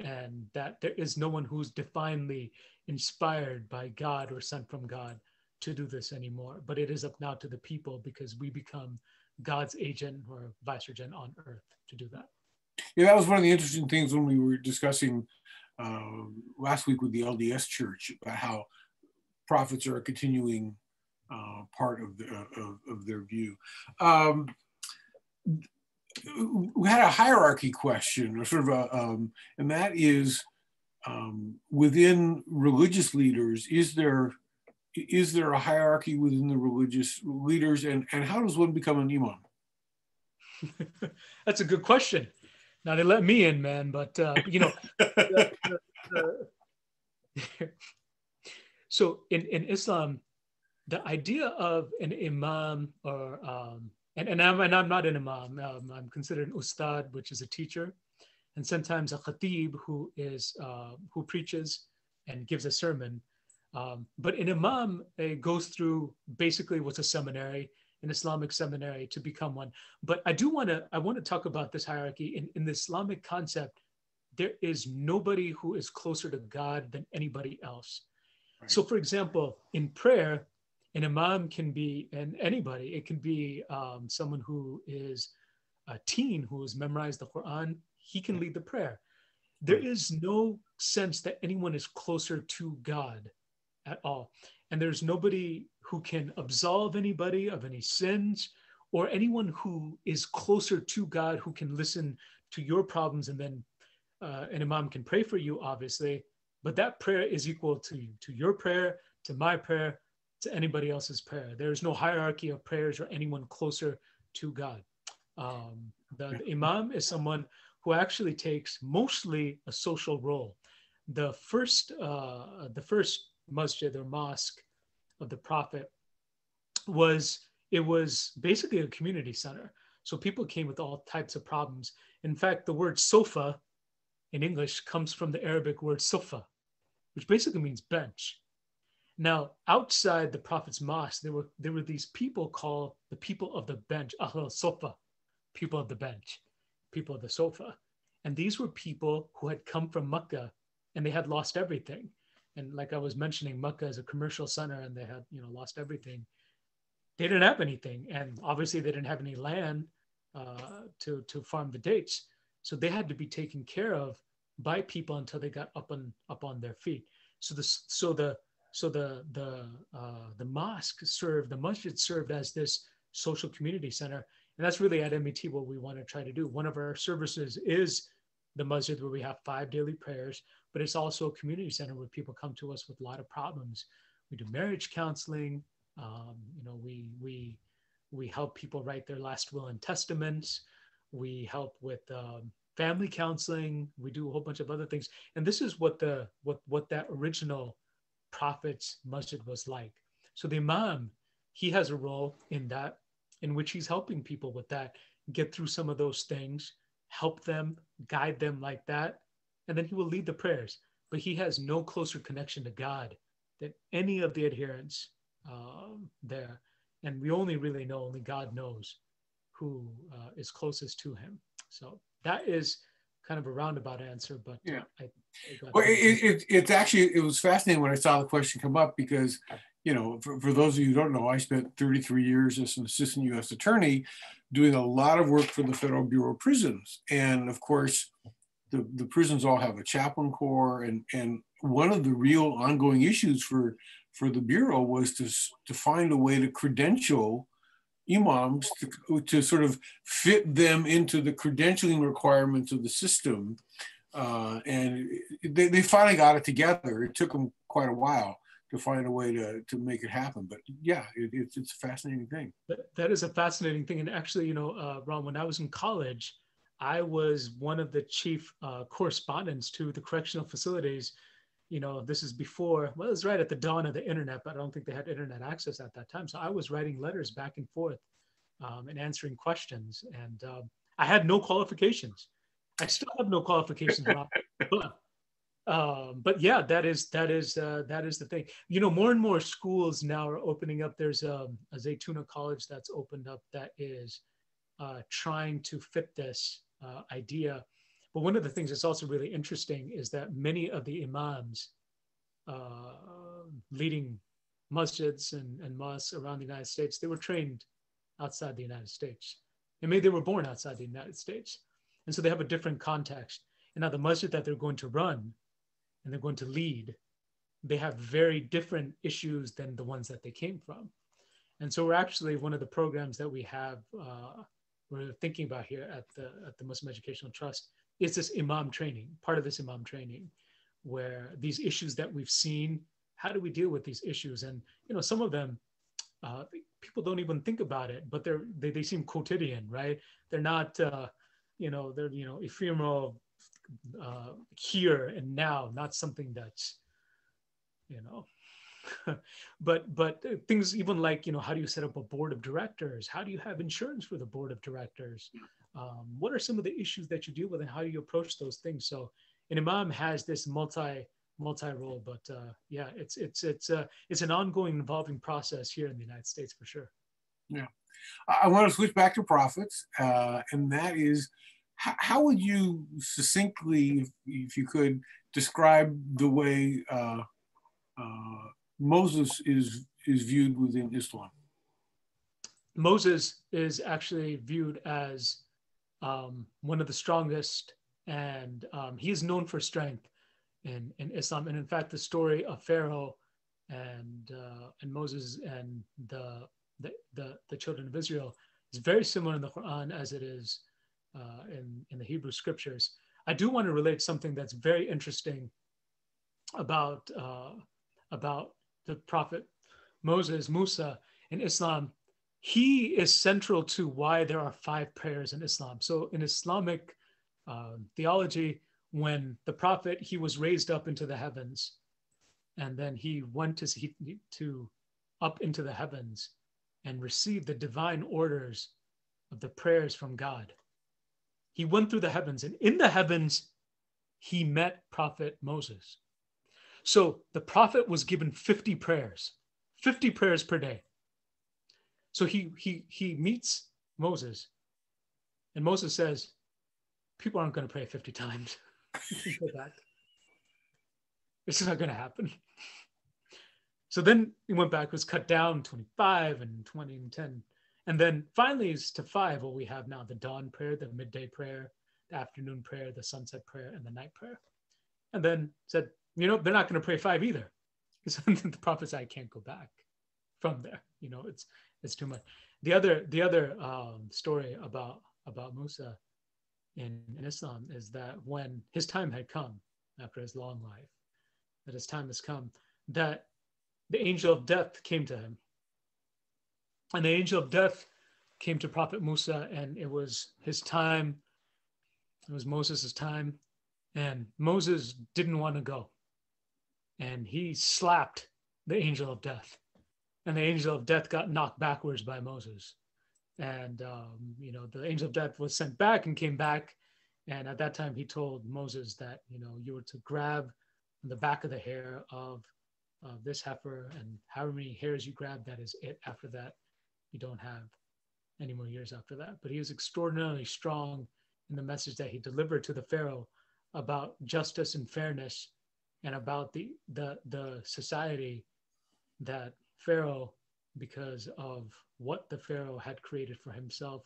and that there is no one who's divinely inspired by God or sent from God to do this anymore. But it is up now to the people, because we become God's agent or vicegerent on earth to do that. Yeah, that was one of the interesting things when we were discussing last week with the LDS Church about how prophets are a continuing part of their view. We had a hierarchy question, or sort of and that is, within religious leaders, is there a hierarchy within the religious leaders, and how does one become an imam? That's a good question. Now they let me in, man, but so in Islam, the idea of an imam, or and I'm not an imam. I'm considered an ustad, which is a teacher, and sometimes a khatib, who preaches and gives a sermon. But an imam goes through basically what's a seminary, an Islamic seminary, to become one. But I want to talk about this hierarchy. In the Islamic concept, there is nobody who is closer to God than anybody else. Right. So for example, in prayer, an imam can be anybody. It can be someone who is a teen who has memorized the Quran. He can lead the prayer. There is no sense that anyone is closer to God at all. And there's nobody who can absolve anybody of any sins, or anyone who is closer to God, who can listen to your problems. And then an imam can pray for you, obviously, but that prayer is equal to your prayer, to my prayer, to anybody else's prayer. There's no hierarchy of prayers or anyone closer to God. The imam is someone who actually takes mostly a social role. The first masjid or mosque of the Prophet was basically a community center. So people came with all types of problems. In fact, the word sofa in English comes from the Arabic word sufa, which basically means bench. Now, outside the Prophet's mosque, there were these people called the people of the bench, Ahl Sofa, people of the bench, people of the sofa. And these were people who had come from Mecca and they had lost everything. And like I was mentioning, Mecca is a commercial center and they had, lost everything. They didn't have anything. And obviously they didn't have any land to farm the dates. So they had to be taken care of by people until they got up on their feet. So the masjid served as this social community center. And that's really at MET what we want to try to do. One of our services is the masjid, where we have 5 daily prayers, but it's also a community center where people come to us with a lot of problems. We do marriage counseling. We help people write their last will and testaments. We help with family counseling. We do a whole bunch of other things. And this is what that original Prophet's masjid was like. So the imam, he has a role in that, in which he's helping people with that, get through some of those things, help them, guide them like that. And then he will lead the prayers. But he has no closer connection to God than any of the adherents there. And we only God knows who is closest to him. So that is kind of a roundabout answer, but yeah. It was fascinating when I saw the question come up, because, for those of you who don't know, I spent 33 years as an assistant U.S. attorney doing a lot of work for the Federal Bureau of Prisons. And of course, the prisons all have a chaplain corps. And one of the real ongoing issues for the Bureau was to find a way to credential imams to sort of fit them into the credentialing requirements of the system. And they finally got it together. It took them quite a while to find a way to make it happen. But yeah, it's a fascinating thing. That is a fascinating thing. And actually, Ron, when I was in college, I was one of the chief correspondents to the correctional facilities. This is before, it was right at the dawn of the internet, but I don't think they had internet access at that time. So I was writing letters back and forth and answering questions. And I had no qualifications. I still have no qualifications, but yeah, that is the thing. More and more schools now are opening up. There's a Zaytuna College that's opened up that is trying to fit this idea. But one of the things that's also really interesting is that many of the imams leading masjids and mosques around the United States, they were trained outside the United States. And maybe they were born outside the United States. And so they have a different context. And now the masjid that they're going to run and they're going to lead, they have very different issues than the ones that they came from. And so we're actually, one of the programs that we have, we're thinking about here at the Muslim Educational Trust, is this imam training, part of this imam training, where these issues that we've seen, how do we deal with these issues? And, some of them, people don't even think about it, but they seem quotidian, right? They're not, they're ephemeral here and now, not something that's, but things even like, how do you set up a board of directors? How do you have insurance for the board of directors? What are some of the issues that you deal with and how do you approach those things? So an imam has this multi role, but yeah, it's an ongoing evolving process here in the United States for sure. Yeah, I want to switch back to prophets, and that is, how would you succinctly, if you could, describe the way Moses is viewed within Islam? Moses is actually viewed as one of the strongest, and he is known for strength in Islam. And in fact, the story of Pharaoh and Moses and the children of Israel is very similar in the Quran as it is in the Hebrew scriptures. I do want to relate something that's very interesting about the prophet Moses, Musa, in Islam. He is central to why there are 5 prayers in Islam. So in Islamic theology, when the prophet, he was raised up into the heavens, and then he went to up into the heavens and received the divine orders of the prayers from God. He went through the heavens, and in the heavens, he met Prophet Moses. So the prophet was given 50 prayers per day. So he meets Moses, and Moses says, people aren't going to pray 50 times. Go back. It's not going to happen. So then he went back, was cut down 25 and 20 and 10. And then finally it's to 5, what we have now, the dawn prayer, the midday prayer, the afternoon prayer, the sunset prayer, and the night prayer. And then said, they're not going to pray 5 either. Because the prophet said, I can't go back from there. It's too much. The other story about Musa in Islam is that when his time had come, after his long life, that his time has come, that the angel of death came to him. And the angel of death came to Prophet Musa, and it was his time. It was Moses' time. And Moses didn't want to go. And he slapped the angel of death. And the angel of death got knocked backwards by Moses. And, the angel of death was sent back and came back. And at that time, he told Moses that, you were to grab the back of the hair of this heifer, and however many hairs you grab, that is it. After that, you don't have any more years after that. But he was extraordinarily strong in the message that he delivered to the Pharaoh about justice and fairness, and about the society that Pharaoh, because of what the Pharaoh had created for himself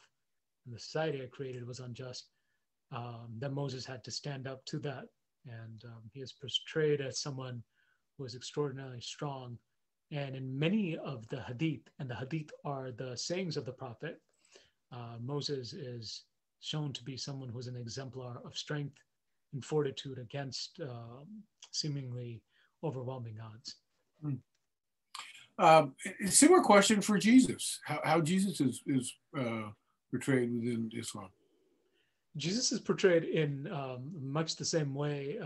and the society had created, was unjust. That Moses had to stand up to that. And he is portrayed as someone who is extraordinarily strong. And in many of the hadith, and the hadith are the sayings of the prophet, Moses is shown to be someone who is an exemplar of strength and fortitude against seemingly overwhelming odds. A similar question for Jesus. How Jesus is portrayed within Islam? Jesus is portrayed in much the same way,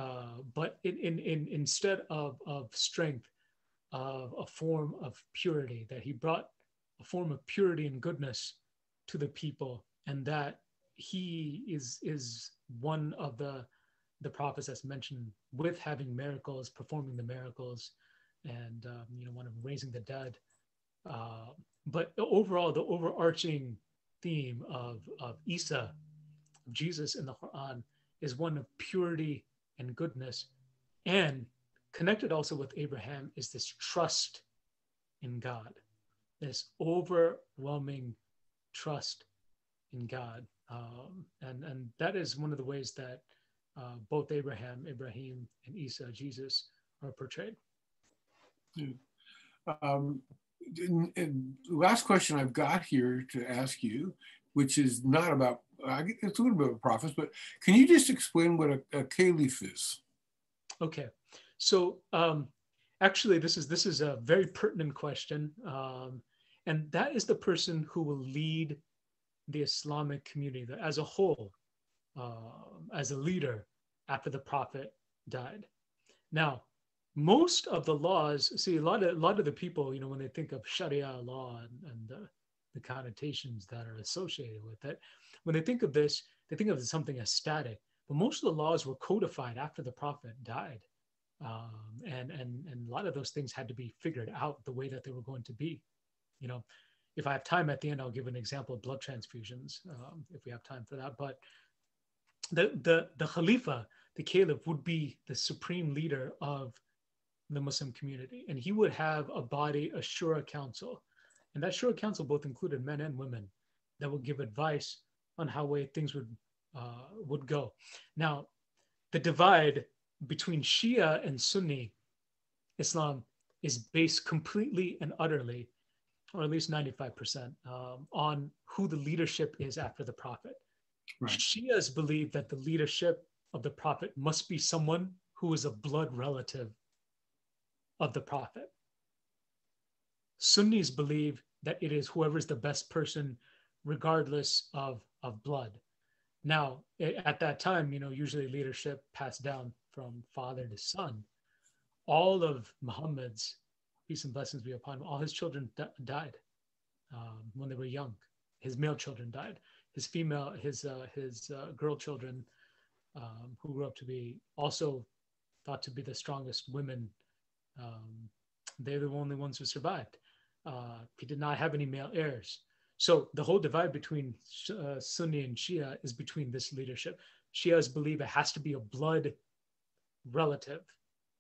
but instead of strength, a form of purity, that he brought a form of purity and goodness to the people, and that he is one of the prophets that's mentioned with having miracles, performing the miracles, and one of raising the dead. But overall, the overarching theme of Isa, Jesus in the Quran, is one of purity and goodness, and connected also with Abraham is this trust in God, this overwhelming trust in God, and that is one of the ways that both Ibrahim, and Isa, Jesus, are portrayed. And last question I've got here to ask you, which is not about, it's a little bit of prophets, but can you just explain what a caliph is? Okay, so actually this is a very pertinent question, and that is the person who will lead the Islamic community as a whole, as a leader after the prophet died. Now, most of the laws, see, a lot of the people, when they think of Sharia law and the connotations that are associated with it, when they think of this, they think of something as static. But most of the laws were codified after the prophet died, and a lot of those things had to be figured out the way that they were going to be. If I have time at the end, I'll give an example of blood transfusions, if we have time for that. But the Khalifa, the Caliph, would be the supreme leader of the Muslim community, and he would have a body, a shura council, and that shura council both included men and women that would give advice on how things would go. Now, the divide between Shia and Sunni Islam is based completely and utterly, or at least 95%, on who the leadership is after the prophet. Right. Shias believe that the leadership of the prophet must be someone who is a blood relative of the prophet. Sunnis believe that it is whoever's the best person, regardless of blood. Now, at that time, usually leadership passed down from father to son. All of Muhammad's, peace and blessings be upon him, all his children died when they were young. His male children died. His girl children, who grew up to be also thought to be the strongest women They're the only ones who survived. He did not have any male heirs. So the whole divide between Sunni and Shia is between this leadership. Shias believe it has to be a blood relative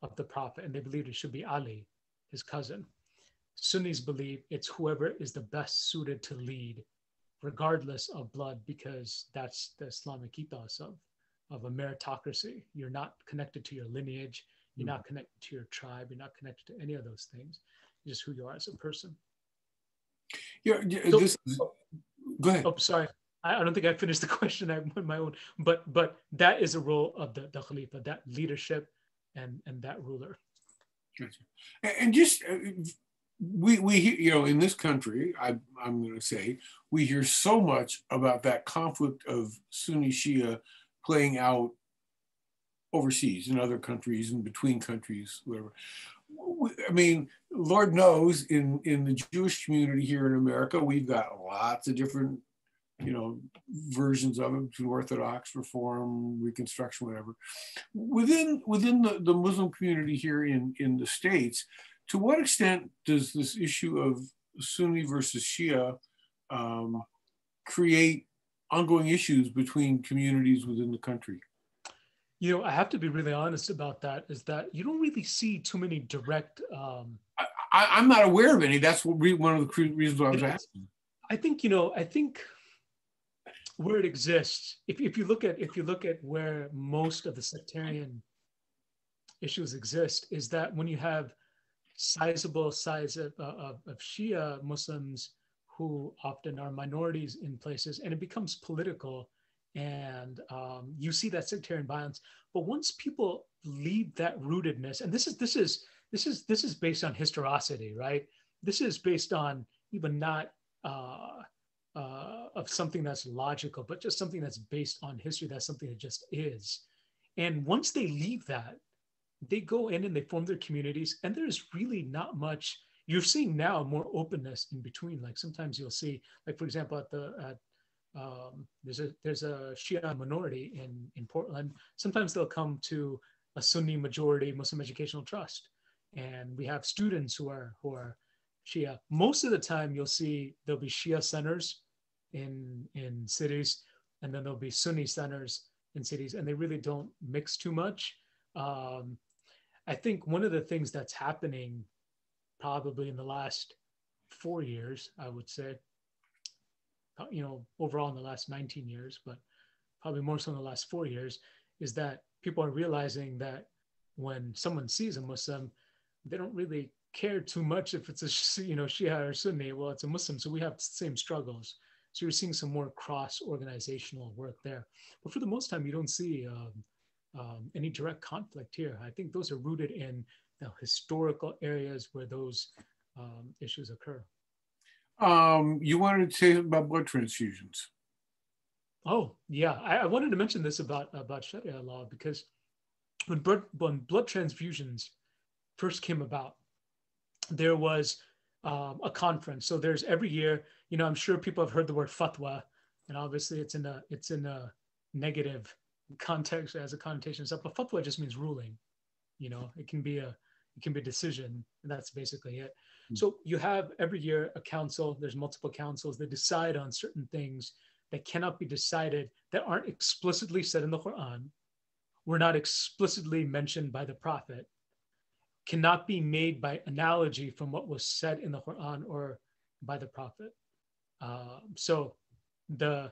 of the Prophet, and they believe it should be Ali, his cousin. Sunnis believe it's whoever is the best suited to lead, regardless of blood, because that's the Islamic ethos of a meritocracy. You're not connected to your lineage. You're not connected to your tribe. You're not connected to any of those things. You're just who you are as a person. Yeah, go ahead. Oh, sorry. I don't think I finished the question. I went my own. But that is a role of the Khalifa, that leadership and that ruler. Gotcha. And just we in this country, I'm going to say, we hear so much about that conflict of Sunni Shia playing out overseas in other countries and between countries, whatever. I mean, Lord knows in the Jewish community here in America, we've got lots of different, versions of it, between Orthodox, Reform, Reconstruction, whatever. Within the Muslim community here in the States, to what extent does this issue of Sunni versus Shia create ongoing issues between communities within the country? I have to be really honest about that, is that you don't really see too many direct... I'm not aware of any. That's one of the reasons why I was asking. I think where it exists, if you look at where most of the sectarian issues exist, is that when you have sizable size of Shia Muslims who often are minorities in places, and it becomes political, and you see that sectarian violence. But once people leave that rootedness, and this is based on historicity, right? This is based on even not of something that's logical, but just something that's based on history. That's something that just is. And once they leave that, they go in and they form their communities, and there's really not much. You're seeing now more openness in between. Like sometimes you'll see, like for example, there's a Shia minority in Portland. Sometimes they'll come to a Sunni majority Muslim Educational Trust, and we have students who are Shia. Most of the time, you'll see there'll be Shia centers in cities, and then there'll be Sunni centers in cities, and they really don't mix too much. I think one of the things that's happening probably in the last 4 years, I would say, overall in the last 19 years, but probably more so in the last 4 years, is that people are realizing that when someone sees a Muslim, they don't really care too much if it's a Shia or Sunni. Well, it's a Muslim, so we have the same struggles. So you're seeing some more cross-organizational work there. But for the most time, you don't see any direct conflict here. I think those are rooted in the historical areas where those issues occur. You wanted to say about blood transfusions. Oh, yeah. I wanted to mention this about Sharia law, because when blood transfusions first came about, there was a conference. So there's every year, I'm sure people have heard the word fatwa, and obviously it's in a negative context, as a connotation stuff, but fatwa just means ruling. It can be a decision, and that's basically it. So you have every year a council. There's multiple councils that decide on certain things that cannot be decided, that aren't explicitly said in the Quran, were not explicitly mentioned by the Prophet, cannot be made by analogy from what was said in the Quran or by the Prophet. So the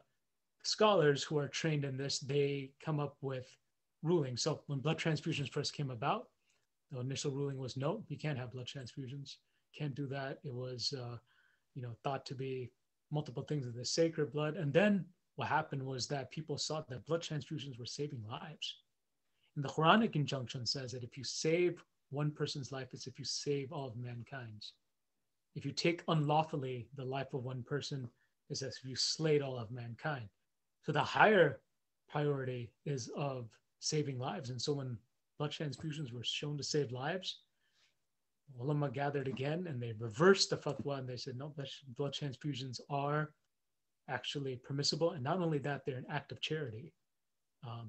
scholars who are trained in this, they come up with rulings. So when blood transfusions first came about, the initial ruling was no, you can't have blood transfusions. Can't do that. It was, thought to be multiple things of the sacred blood. And then what happened was that people saw that blood transfusions were saving lives. And the Quranic injunction says that if you save one person's life, it's if you save all of mankind's. If you take unlawfully the life of one person, it's as if you slayed all of mankind. So the higher priority is of saving lives. And so when blood transfusions were shown to save lives, ulama gathered again and they reversed the fatwa, and they said, no, blood transfusions are actually permissible. And not only that, they're an act of charity.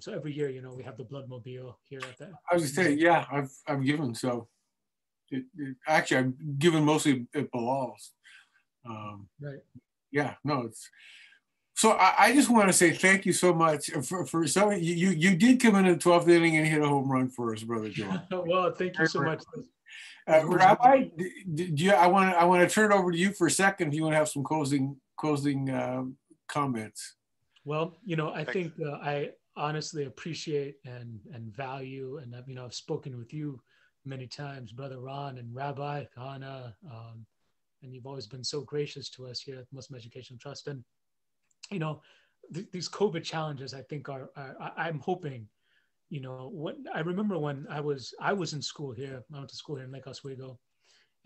So every year, we have the blood mobile here at the... I was going to say, yeah, I've given, so... actually, I'm given mostly at Bilal's. Right. Yeah, no, it's. So I just want to say thank you so much for some. You did come in the 12th inning and hit a home run for us, Brother Joel. Well, thank you so much. Rabbi, do you, I want to turn it over to you for a second. If you want to have some closing comments. Well, you know, I think I honestly appreciate and value, and you know, I've spoken with you many times, Brother Ron and Rabbi Hannah, and you've always been so gracious to us here at Muslim Education Trust. And you know, these COVID challenges, I think I'm hoping, you know, what I remember when I was in school here. I went to school here in Lake Oswego,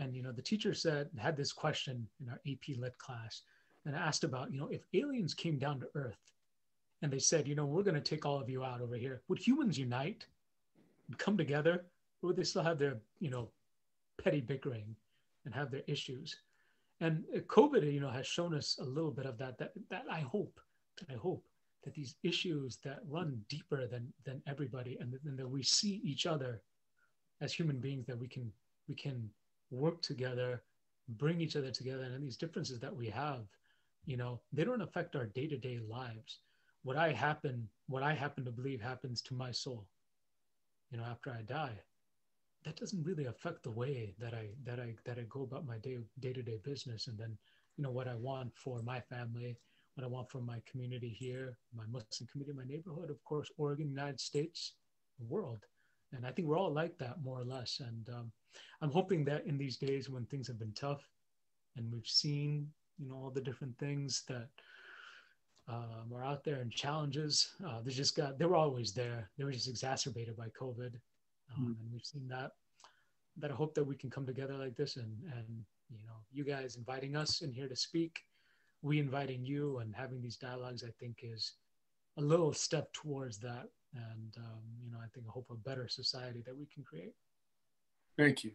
and you know, the teacher had this question in our AP Lit class, and I asked about, you know, if aliens came down to Earth, and they said, you know, we're going to take all of you out over here, would humans unite, come together, or would they still have their, you know, petty bickering and have their issues? And COVID, you know, has shown us a little bit of that I hope that these issues that run deeper than everybody, and that we see each other as human beings, that we can work together, bring each other together, and these differences that we have, you know, they don't affect our day-to-day lives. What I happen to believe happens to my soul, you know, after I die, that doesn't really affect the way that I go about my day-to-day business. And then, you know, what I want for my family, what I want for my community here, my Muslim community, my neighborhood, of course, Oregon, United States, the world. And I think we're all like that, more or less. And I'm hoping that in these days when things have been tough and we've seen, you know, all the different things that are out there and challenges, they were always there. They were just exacerbated by COVID. And we've seen that I hope that we can come together like this, and you know, you guys inviting us in here to speak, we inviting you, and having these dialogues, I think is a little step towards that. And you know, I think I hope a better society that we can create. Thank you.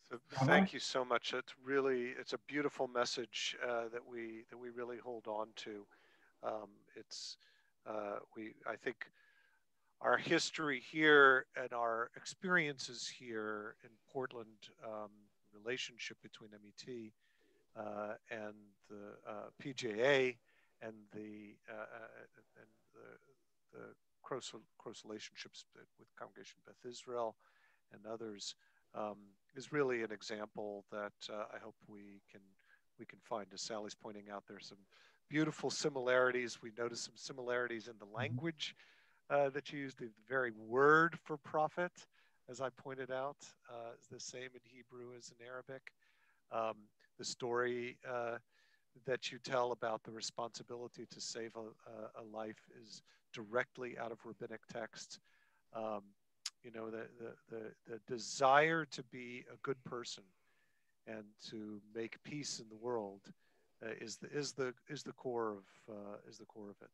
So thank you so much. It's a beautiful message that we really hold on to. I think our history here and our experiences here in Portland, relationship between MET and the PJA and the close relationships with Congregation Beth Israel and others, is really an example that I hope we can find. As Sally's pointing out, there's some beautiful similarities. We noticed some similarities in the language that you used. The very word for prophet, as I pointed out, is the same in Hebrew as in Arabic. The story that you tell about the responsibility to save a life is directly out of rabbinic text. You know, the desire to be a good person and to make peace in the world is the core of it.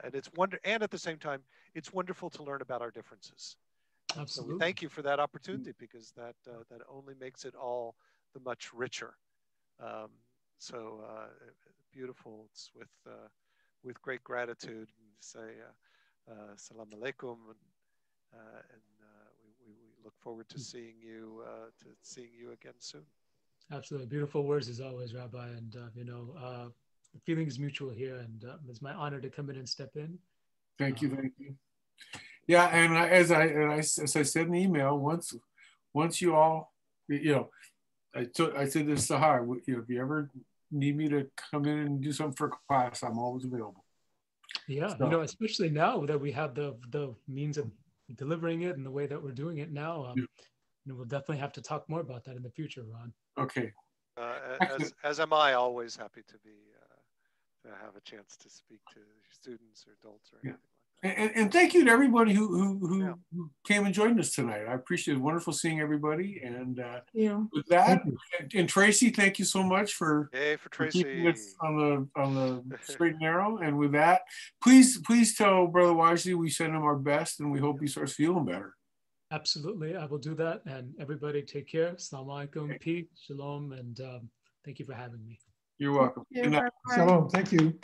And at the same time, it's wonderful to learn about our differences. Absolutely. So thank you for that opportunity, because that only makes it all the much richer. Beautiful. It's with great gratitude and say salam alaikum, and we look forward to seeing you again soon. Absolutely, beautiful words as always, Rabbi. And you know, the feeling is mutual here, and it's my honor to come in and step in. Thank you. Yeah, and as I said in the email, once you all, you know, I said this to Sahar, you know, if you ever need me to come in and do something for class, I'm always available. Yeah, so, you know, especially now that we have the means of delivering it and the way that we're doing it now, you know, we'll definitely have to talk more about that in the future, Ron. Okay. As am I, always happy to have a chance to speak to students or adults or anything like that. And thank you to everybody who came and joined us tonight. I appreciate it. Wonderful seeing everybody. And with that, and Tracy, thank you so much for keeping us on the straight and narrow. And with that, please tell Brother Wisely we send him our best, and we hope he starts feeling better. Absolutely, I will do that. And everybody, take care. Assalamu alaikum, peace, shalom, and thank you for having me. You're welcome. Shalom. Thank you.